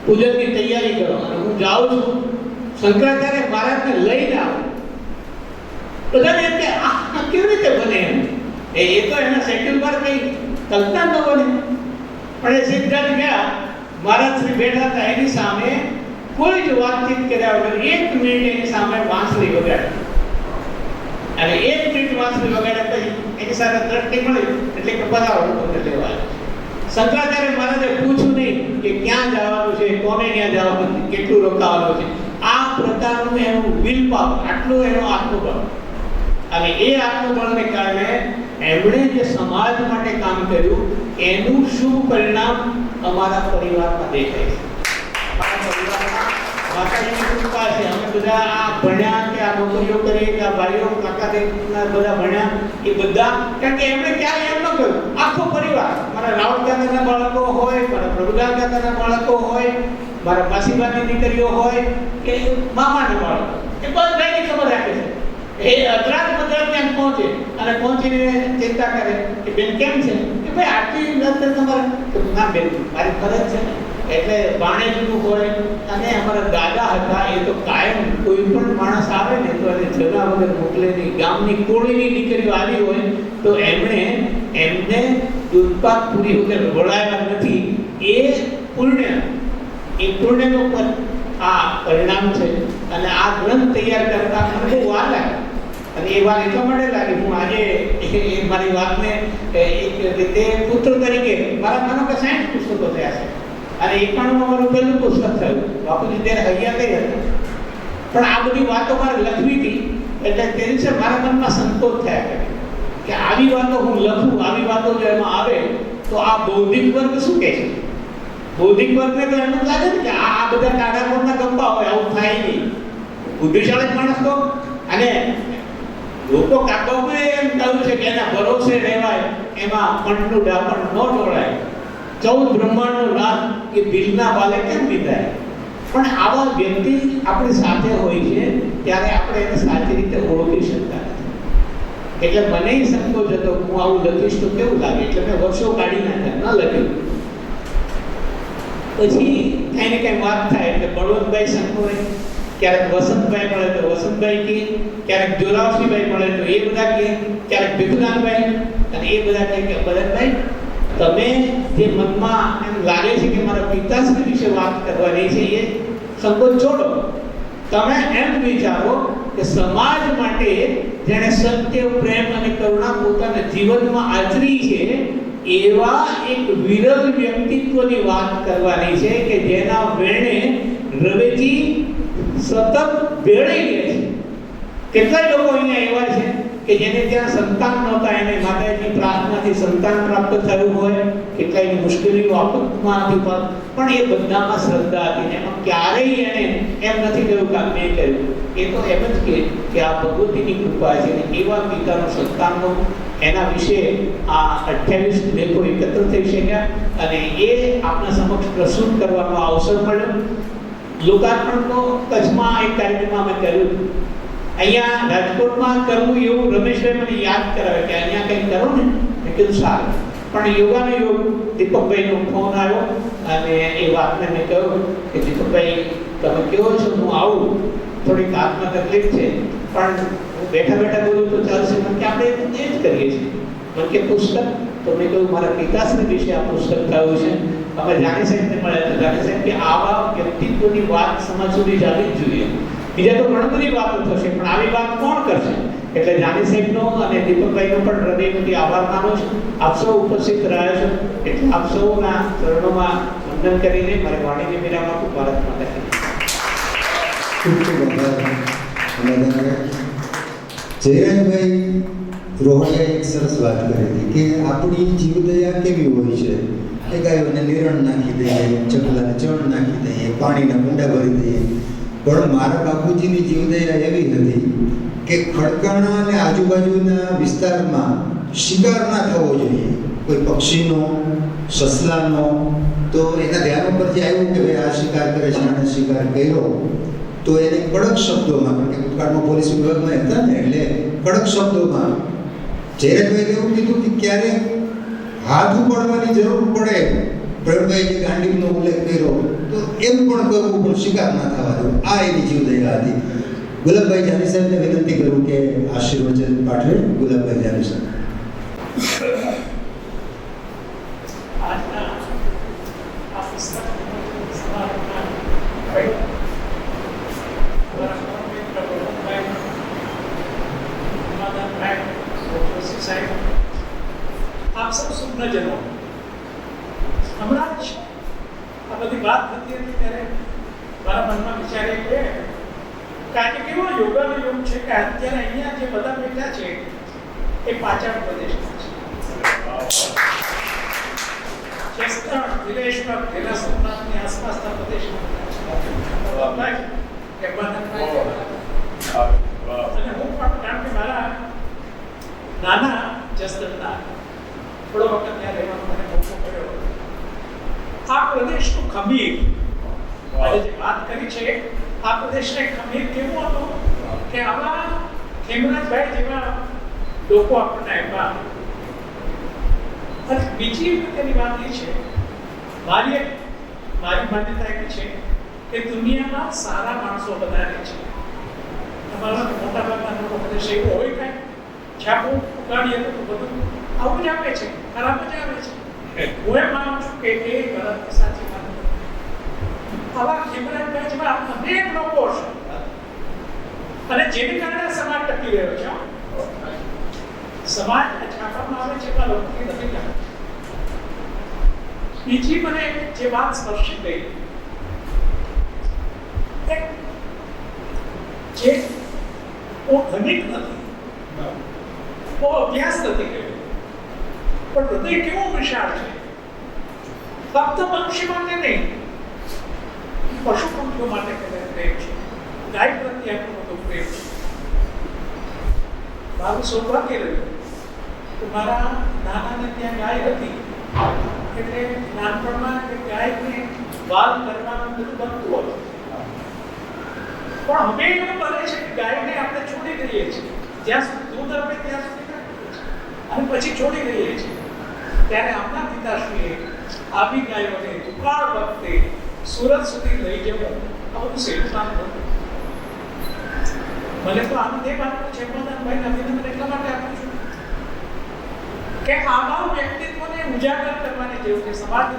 પૂજનની તૈયારી કરો અને હું જાઉં છું શંકરાચાર્ય મહારાજને લઈને આવું. બધાને એમ કે આ કેવી રીતે બને એમ, એ તો એના શેડ્યુલ પર કંઈ કલ્પના ન બને. પણ એ સિદ્ધાર્થ ગયા, મહારાજ શ્રી બેઠા હતા એની સામે કોઈ જ વાતચીત કર્યા વગર 1 મિનિટ એની સામે વાંસળી વગાડી, અને 1 મિનિટ વાંસળી વગાડ્યા પછી એની સાથે દ્રષ્ટિ મળી એટલે કે પધારો લોકોને લેવા. શંકરાચાર્ય મહારાજે પૂછ્યું નહીં કે ક્યાં જવાનું છે, કોને ક્યાં જવાનું છે, કેટલું રોકાવાનું છે. આ પ્રકારનું એનું વિલ પાવર, આટલું એનો આત્મબળ, અને એ આત્મબળને કારણે એમણે જે સમાજ માટે કામ કર્યું એનું શુભ પરિણામ અમારા પરિવારમાં દેખાય છે. માતાજીની કૃપા છે. અમે બધા આ ભણ્યા કે આ નોકરીઓ કરી કે આ ભાઈઓ કાકા દેખના બધા ભણ્યા એ બધા, કારણ કે એમણે ક્યારે એમ ન કહ્યું. આખો પરિવાર, મારા રાવણ કાકાના બાળકો હોય, મારા પ્રભુદાસ કાકાના બાળકો હોય, મારા માસીબાની દીકરીઓ હોય કે મામાના બાળકો, એ બધાની ખબર રાખે છે. એ અતરાત ત્યાં પહોંચે અને પહોંચીને ચિંતા કરે કે બેન કેમ છે, કે ભાઈ આટલી નજર તમારે, ના બેન મારી ફરજ છે ને. એટલે બાણેજનું હોય અને અમારા દાદા હતા એ તો કાયમ કોઈ પણ માણસ આવે ને તો એને જગા વગર મોકલે નહીં. ગામની કોળીની દીકરીઓ આવી હોય તો એમને દૂધપાક પૂરી વગર વળાવ્યા નથી. એ પુણ્યનું આ પરિણામ છે. અને આ ગ્રંથ તૈયાર કરતા મને બહુ વાર લાગે, અને એ વાર એટલા માટે લાગી હું આજે મારી વાતને એક રીતે પુત્ર તરીકે મારા માનો કે 60 પુસ્તકો થયા છે અને 91માં મારું પહેલું પુસ્તક થયું. બાપુજી ત્યારે હૈયા કઈ હતા, પણ આ બધી વાતો મારે લખવી હતી એટલે તે દિવસે મારા મનમાં સંતોષ થયા કરે કે આવી વાતો હું લખું, આવી વાતો જો એમાં આવે તો આ બૌદ્ધિક વર્ગ શું કહે છે. બૌદ્ધિક વર્ગને તો એમ લાગે ને કે આ બધા ટાઢા મોઢના ગપ્પા હોય, આવું થાય નહીં. બુદ્ધિશાળી માણસ તો, અને લોકો કાકાઓએ એમ કહ્યું છે કે એના ભરોસે રહેવાય, એમાં કંઠનું ડાપણ ન ઢોળાય, 14 બ્રહ્માંડનો નાથ એ દિલના બાલે કેમ વિધાય. પણ આવા વ્યક્તિ આપણી સાથે હોય છે ત્યારે આપણે એને સાચી રીતે ઓળખી શકતા નથી. એટલે મને સંકોચ હતો હું આવું લખીશ તો કેવું લાગે, એટલે મેં વર્ષો કાઢી નાખ્યા, ન લખ્યું. પછી કઈ ને કઈ વાત થાય એટલે બળવંતભાઈ સંકોરે, ક્યારેક વસંતભાઈ મળે તો વસંતભાઈ કહે, ક્યારેક જોરાવસિંહભાઈ મળે તો એ બધા કહે, ક્યારેક ભીખુદાનભાઈ, અને એ બધા કહે કે ભરતભાઈ તમે જે મનમાં એમ લાગે છે કે મારા પિતાશ્રી વિશે વાત કરવાની છે એ સંકોચ છોડો. તમે એમ વિચારો કે સમાજ માટે જેણે સત્ય, પ્રેમ અને કરુણા પોતાના જીવનમાં આચરી છે એવા એક વિરલ વ્યક્તિત્વની વાત કરવાની છે કે જેના વેણે રવેજી સતત ભેળી રહે છે. કેટલાય લોકો અહીંયા એવા છે કે જેને ત્યાં સંતાન નહોતા, એને માતાજીની પ્રાર્થનાથી સંતાન પ્રાપ્ત થયું હોય, કેટલાયની મુશ્કેલીઓ આપતમાં હતી, પણ એ બધામાં શ્રદ્ધા હતી ને એમાં ક્યારેય એને એમ નથી કહ્યું કે મેં કર્યું. એ તો એમ જ કે આ ભગવતીની કૃપા છે ને એવા પિતાનો સંતાનનો એના વિશે આ 28 લેખો એકત્ર થઈ શક્યા અને એ આપણા સમક્ષ પ્રસ્તુત કરવાનો અવસર મળ્યો. લોકાર્પણ તો કચ્છમાં એક કાર્યક્રમમાં અમે કર્યું. અહીંયા રાજકોટમાં કરવું એવું રમેશભાઈ મને યાદ કરાવે કે અહીંયા કંઈક કરો ને, મેં કીધું સારું. પણ યોગાનો યોગ દીપકભાઈનો ફોન આવ્યો અને એ વાતને મેં કહ્યું કે દીપકભાઈ તમે કહો છો હું આવું, થોડીક હાથમાં તકલીફ છે પણ હું બેઠા બેઠા બોલું તો ચાલશે. મને કે આપણે એ જ કરીએ છીએ. મને કે પુસ્તક, તો મેં કહ્યું મારા પિતાશ્રી વિશે આ પુસ્તક થયું છે. અમે જાણી સાહેબને મળ્યા તો જાણી સાહેબ કે આવા વ્યક્તિત્વની વાત સમાજ સુધી જવી જ જોઈએ. બીજા તો ઘણી બધી વાતો થશે પણ આવી વાત કોણ કરશે. એટલે જાની સાહેબનો અને દીપકભાઈનો પણ હૃદયથી આભાર માનું છું. આપ સૌ ઉપસ્થિત રહ્યા છો એટલે આપ સૌના ચરણોમાં વંદન કરીને મારી વાણીને વિરામ આપું. ભારત માતા કી જય. ખૂબ ખૂબ આભાર. જયરાજભાઈ રોહડિયાએ એક સરસ વાત કરી હતી કે આપણી જીવદયા કેવી હોય છે કે ગાયોને નિરણ નાખી દઈએ, ચકલાને ચણ નાખી દઈએ, પાણીના કુંડા ભરી દઈએ. પણ મારા બાપુજીની જીવદયા એવી હતી કે ખડકાણા અને આજુબાજુના વિસ્તારમાં શિકાર ના થવો જોઈએ, કોઈ પક્ષીનો, સસલાનો. તો એના ધ્યાન ઉપરથી આવ્યું કે ભાઈ આ શિકાર કરે છે, આને શિકાર કર્યો તો એને કડક શબ્દોમાં, કારણ કે ભૂતકાળમાં પોલીસ વિભાગમાં હતા ને એટલે કડક શબ્દોમાં જયરાજભાઈએ એવું કીધું કે ક્યારેક હાથ ઉપાડવાની જરૂર પડે, પ્રવીણભાઈએ જે ગાંડીવનો ઉલ્લેખ કર્યો તો એમ પણ કરવું પણ શિકાર ના થવા દેવું. આ એની જીવદયા હતી. ગુલાબભાઈ જાની સાહેબને વિનંતી કરું કે આશીર્વચન પાઠવે. ગુલાબભાઈ જાની સાહેબ. આપ સૌ સુજ્ઞજનો, હમણાં જ આ બધી વાત થતી હતી ત્યારે મારા મનમાં વિચારે કે આજે કેવો યોગાનો યોગ છે કે અત્યારે અહીંયા જે બધા બેઠા છે એ પાછળ પ્રદેશમાં છે. જસદણ, વિલેશ્વર, ભેલા સોમનાથની આસપાસના પ્રદેશમાં જવાબ થાય કે બંધ થાય. અને હું પણ કારણ કે મારા નાના જસદણના થોડો વખત ત્યાં રહેવાનો મને મોકો મળ્યો. આ પ્રદેશનું ખમીર આજે જે વાત કરી છે, આ પ્રદેશને ખમીર કેવું હતું કે આવા ખેમરાજભાઈ જેવા લોકો આપણને આપ્યા. અને બીજી વખતની વાત એ છે, મારી માન્યતા એવી છે કે દુનિયામાં સારા માણસો વધારે છે. તમારા મોટા ભાગના લોકો પ્રદેશ એવો હોય કાંઈ છાપો ઉગાડીએ તો બધું આવું જ આવે છે, ખરાબ જ આવે છે. હું એ માનું છું કે એ ગલત સાચી વાત નથી. આવા ખેમરાજભાઈ જેવા અનેક લોકો છે અને જેને કારણે સમાજ ટકી રહ્યો છે. સમાજ છાપવામાં આવે છે એવા લોકોથી નથી લાગતું. બીજી મને જે વાત સ્પર્શી ગઈ, જે બહુ ધનિક નથી, બહુ અભ્યાસ નથી કર્યો, પણ હૃદય કેવું વિશાળ છે. ફક્ત મનુષ્ય માટે નહીં, પશુ પંખીઓ માટે પ્રેમ છે, ગાય પ્રત્યે આપણો બધો પ્રેમ છે. મારું સૌભાગ્ય રહ્યું કે મારા નાનાને ત્યાં ગાય હતી, એટલે નાનપણમાં ગાયને વાલ કરવાનું બધું બનતું હતું. પણ હવે એવું બને છે કે ગાયને આપણે છોડી દઈએ છીએ, જ્યાં સુધી દૂધ આપે ત્યાં સુધી રાખીએ છીએ અને પછી છોડી દઈએ છીએ. ત્યારે આપણા પિતાશ્રીએ આવી ગાયોને દુકાળ વખતે સુરત સુધી લઈ જવું આ બધું સહેલું કામ નહોતું. મને તો આનંદ એ વાતનો છે, ભાઈ અભિનંદન એટલા માટે આપું છું કે આવા વ્યક્તિત્વને ઉજાગર કરવાની જરૂર છે, સમાજને.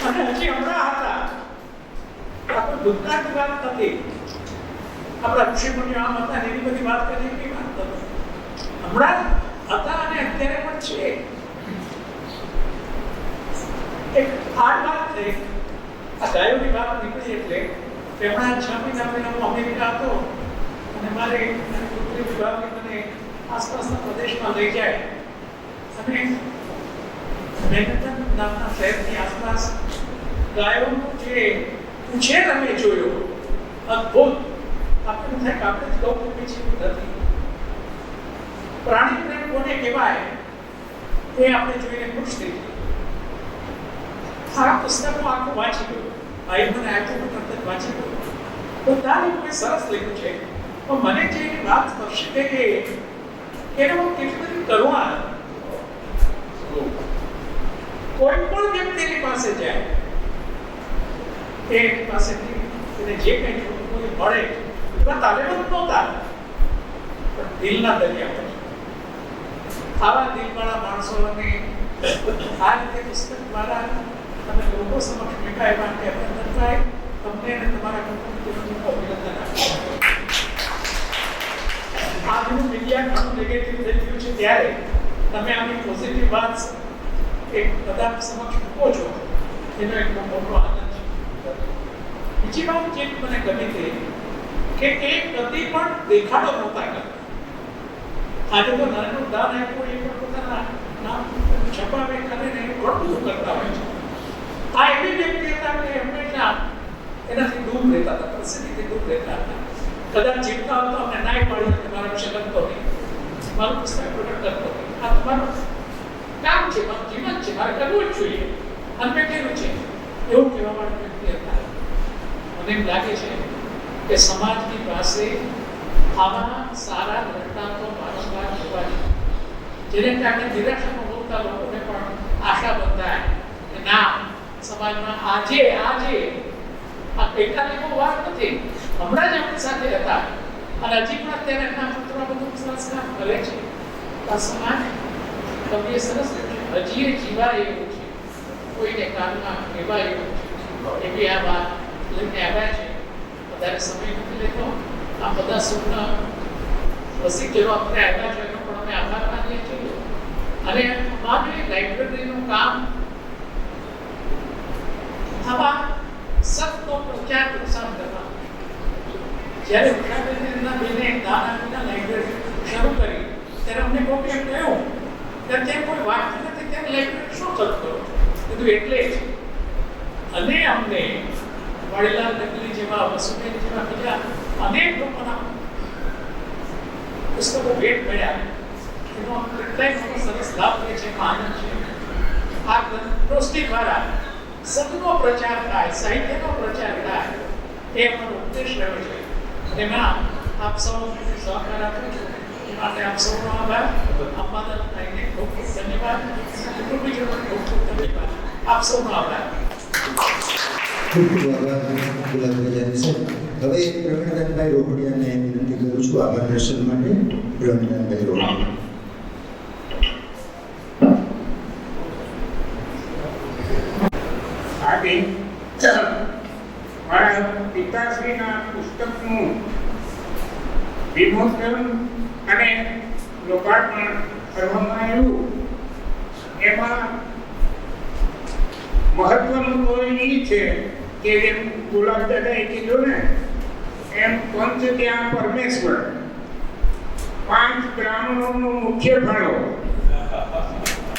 અને હજી હમણાં હતા, આપણે ભૂતકાળની વાત નથી, આપણા ઋષિમુનિઓ આમ હતા ને એવી બધી વાત કરી એવી વાત નથી. હમણાં હતા અને અત્યારે પણ છે. એક આ વાત થઈ, આ ગાયોની વાત નીકળી એટલે હમણાં 6 મહિના પહેલા હું અમેરિકા હતો અને મારે પુત્રી વિભાગની મને આસપાસના પ્રદેશમાં લઈ જાય અને મેનહટન નામના શહેરની આસપાસ ગાયોનું જે ઉછેર અમે જોયો, અદ્ભુત. આપણને થાય કે આપણે જ ગૌ બીજી નથી. પ્રાણી પ્રેમ કોને કહેવાય એ આપણે જોઈને ખુશ થઈ ગયા. આ પુસ્તકનું આખું વાંચી ગયું, ભાઈ મને આપ્યું તરત જ વાંચી ગયું. બધા લોકોએ સરસ લખ્યું છે, પણ મને જે વાત સ્પર્શી ગઈ એને હું કેટલી બધી કરુણા. કોઈ પણ વ્યક્તિની પાસે જાય, એ પાસેથી એને જે કંઈ જોતું મળે એવા તાલેબંધ નહોતા, પણ દિલના દરિયા પર આવા દિલવાળા માણસોને આ રીતે પુસ્તક દ્વારા તમે લોકો સમક્ષ બેઠા એ માટે અભિનંદન થાય. તમને અને તમારા કુટુંબીજોને અભિનંદન આપું. આજનું મીડિયા ઘણું નેગેટિવ થઈ ગયું છે, ત્યારે તમે આની પોઝિટિવ વાત એક બધા સમક્ષ મૂકો છો, એનો એક બહુ મોટો આનંદ છે. બીજી વાત જે મને ગમી હતી કે એ કદી પણ દેખાડો નહોતા કરતા. આજે તો નાનું દાન આપ્યું એ પણ પોતાના નામ છપાવે કરે ને એ ઘણું બધું કરતા હોય છે. આ એવી વ્યક્તિ હતા કે હંમેશા એનાથી દૂર રહેતા હતા, પ્રસિદ્ધિથી દૂર રહેતા હતા. કદાચ જીવતા હતો અમને નાય પાડી કે મારા વિશે લખતો નહીં, મારું પુસ્તક પ્રકટ કરતો નહીં. આ તમારું કામ છે, મારું જીવન છે, મારે કરવું જ જોઈએ અને મેં કર્યું છે એવું કહેવા માટે વ્યક્તિ હતા. મને એમ લાગે છે કે સમાજની પાસે આવા સારા દ્રષ્ટાંતો વારંવાર જોવા જોઈએ, જેને કારણે નિરાશામાં ભોગતા લોકોને પણ આશા બંધાય કે ના, સમાજમાં આજે આ એકાની બહુ વાત નથી, હમણાં જ આપણી સાથે હતા અને હજી પણ અત્યારે એમના પુત્રોમાં બધું સરસ કામ કરે છે. આ સમાજ કવિએ સરસ લખ્યું, હજી એ જીવાય એવું છે, કોઈને કામમાં કહેવાય એવું છે. એવી આ વાત લઈને આવ્યા છે. વધારે સમય નથી લેતો. આ બધા સુખના રસિકજનો આપણે આવ્યા છે એનો પણ અમે આભાર માનીએ છીએ. અને અમારી લાઇબ્રેરીનું કામ આવા સતનો પ્રચાર પ્રસાર કરવા. જ્યારે ઉષાબેનના બેને દાન આપીને લાઇબ્રેરી શરૂ કરી ત્યારે અમને કોઈ એમ કહ્યું કે ત્યાં કોઈ વાંચતું નથી, ત્યારે લાઇબ્રેરી શું શરૂ કરો? કીધું એટલે જ અને અમને વડીલાલ નકલી જેવા વસુદેવ જેવા બીજા અનેક લોકોના પુસ્તકો ભેટ મળ્યા. એનો કેટલાય મોટો સરસ લાભ લે છે, એમાં આનંદ છે. આ ગ્રંથોષ્ઠી દ્વારા સતનો પ્રચાર થાય, સાહિત્યનો પ્રચાર થાય, એ અમારો ઉદ્દેશ રહ્યો છે. અને એમાં આપ સૌ સહકાર આપો છો એ માટે આપ સૌનો આભાર. અંબાદાસભાઈને ખૂબ ખૂબ ધન્યવાદ. કુટુંબીજનોને ખૂબ ખૂબ ધન્યવાદ. આપ સૌનો આભાર. ખૂબ ખૂબ આભાર ગુલાબભાઈ જાની સાહેબ. હવે પ્રવીણદાનભાઈ રોહડિયાને વિનંતી કરું છું આભાર દર્શન માટે. પ્રવીણદાનભાઈ રોહડિયા. આજે મારા પિતાશ્રીના પુસ્તકનું વિમોચન અને લોકાર્પણ કરવામાં આવ્યું. એમાં મહત્વનું તો એ છે કે જેમ ગુલાબ દાદાએ કીધું ને એમ પંચ ત્યાં પરમેશ્વર, 5 બ્રાહ્મણોનો મુખ્ય ફાળો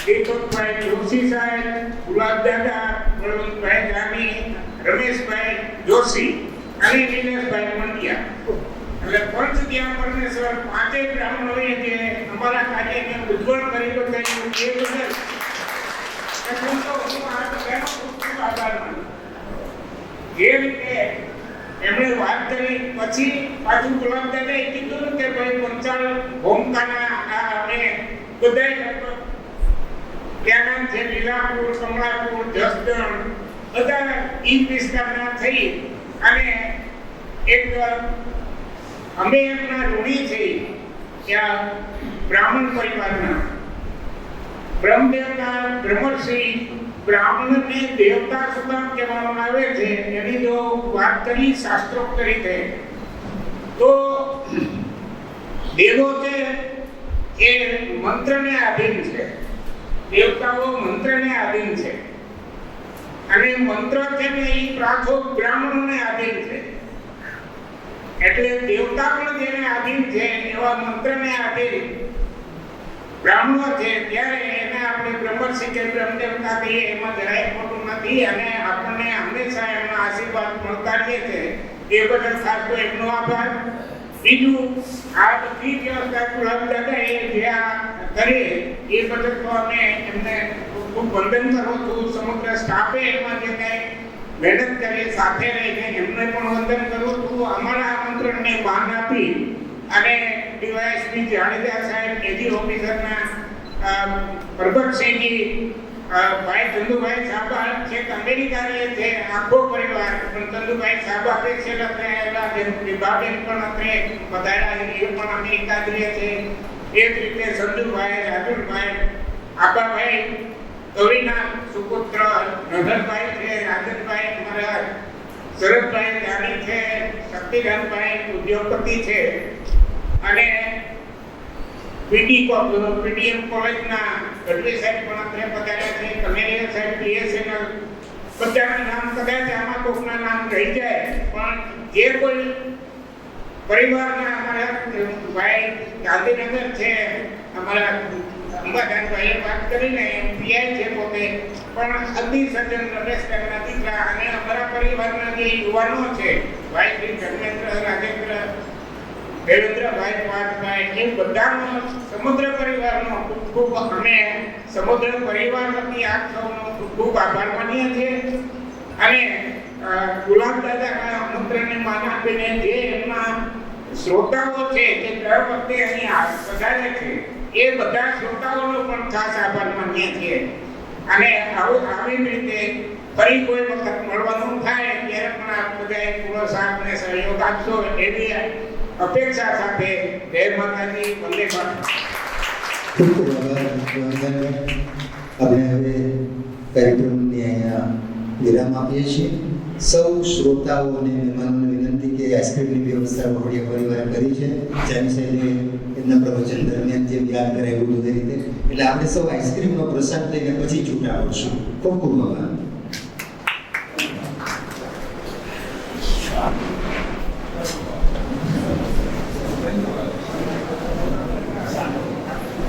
દીપકભાઈ જોશી સાહેબ, ગુલાબ દાદા, બળવંતભાઈ જાની, રમેશભાઈ જોશી અને નિલેશભાઈ મંડિયા. એટલે પંચ ત્યાં પરમેશ્વર 5 બ્રાહ્મણોએ જે અમારા કાર્યને ઉજ્જવળ કરી બતાવ્યું એ બદલ હું આ બધાનો ખૂબ ખૂબ આભાર માનું. જે રીતે એમણે વાત કરી પછી પાછું ગુલાબ દાદાએ કીધું કે ભાઈ પંચાલ ભૂમકાના આ અમે બધાય ત્યાંના છે લીલાપુર, કમળાપુર, જસદણ બધા ઈ વિસ્તારના થઈ અને એક અમે એમના ઋણી છીએ ત્યાં બ્રાહ્મણ પરિવારના બ્રહ્મદેવના બ્રહ્મર્ષિ બ્રાહ્મણને દેવતા સુદામ કહેવામાં આવે છે. એની જો વાત કરી શાસ્ત્રોક્ત રીતે તો દેવો છે એ મંત્રને આધીન છે, દેવતાઓ મંત્રને આધીન છે અને મંત્ર છે ને એ પ્રાથમિક બ્રાહ્મણોને આધીન છે. એટલે દેવતા પણ જેને આધીન છે એવા મંત્રને આધીન બ્રાહ્મણો છે ત્યારે એને આપણે બ્રહ્મર્ષિ કે બ્રહ્મદેવતા કહીએ એમાં જરાય ખોટું નથી અને આપણને હંમેશા એમના આશીર્વાદ મળતા રહે છે. એ બદલ ખાસ તો એમનો આભાર. બીજું આ બધી વ્યવસ્થા ગુલાબ દાદાએ જે આ કરી એ બદલ તો અમે એમને ખૂબ વંદન કરું છું. સમગ્ર સ્ટાફે એમાં જે કંઈ મહેનત કરી સાથે રહીને એમને પણ વંદન કરું છું. અમારા આમંત્રણને માન આપી અને ડીવાયએસપી જાડેજા સાહેબ, એજી ઓફિસરના પ્રભતસિંહજી, ભાઈ ચંદુભાઈ સાબા છેક અમેરિકા રહે છે, આખો પરિવાર પણ ચંદુભાઈ સાબા સ્પેશિયલ આપણે આવ્યા, વિભાબેન પણ આપણે પધાર્યા, એ પણ અમેરિકા રહે છે. એ જ રીતે સંજુભાઈ, રાજુભાઈ, આબાભાઈ, ગૌરીના સુપુત્ર નગરભાઈ છે, રાજનભાઈ, અમારા શરદભાઈ જાની છે, શક્તિકાંતભાઈ ઉદ્યોગપતિ છે અને પીડીએમ કોલેજના ગઢવી સાહેબ પણ આપણે પધાર્યા છે, કનેરિયા સાહેબ બીએસએનએલ. બધાના નામ કદાચ આમાં કોકના નામ રહી જાય પણ જે કોઈ પરિવારના અમારા ભાઈ ગાંધીનગર છે, અમારા અંબાદાનભાઈએ વાત કરીને પીઆઈ છે પોતે પણ અતિ સજ્જન રમેશભાઈના દીકરા અને અમારા પરિવારના જે યુવાનો છે ભાઈ શ્રી ધર્મેન્દ્ર, રાજેન્દ્ર, દેવેન્દ્રભાઈ, પાર્થભાઈ, એ બધાનો સમગ્ર પરિવારનો ખૂબ ખૂબ અમે સમગ્ર પરિવાર વતી આપ સૌનો ખૂબ ખૂબ આભાર માનીએ છીએ. અને ગુલાબ દાદાના આમંત્રણને માન આપીને જે એમના શ્રોતાઓ છે જે દર વખતે અહીં પધારે છે એ બધા શ્રોતાઓનો પણ ખાસ આભાર માનીએ છીએ. અને આવી રીતે ફરી કોઈ વખત મળવાનું થાય ત્યારે પણ આપ બધાએ પૂરો સાથ અને સહયોગ આપશો એવી અપેક્ષા સાથે જય માતાજી, વંદે માતરમ. ખૂબ ખૂબ આભાર પ્રવીણદાનભાઈ. આપણે હવે કાર્યક્રમની અહીંયા વિરામ આપીએ છીએ. સૌ શ્રોતાઓ અને મહેમાનોને વિનંતી કે આઈસ્ક્રીમની વ્યવસ્થા રોહડિયા પરિવારે કરી છે. જાની સાહેબે એમના પ્રવચન દરમિયાન જે યાદ કરાવ્યું હતું એ રીતે એટલે આપણે સૌ આઈસ્ક્રીમનો પ્રસાદ લઈને પછી છૂટા પડશું. ખૂબ ખૂબ આભાર.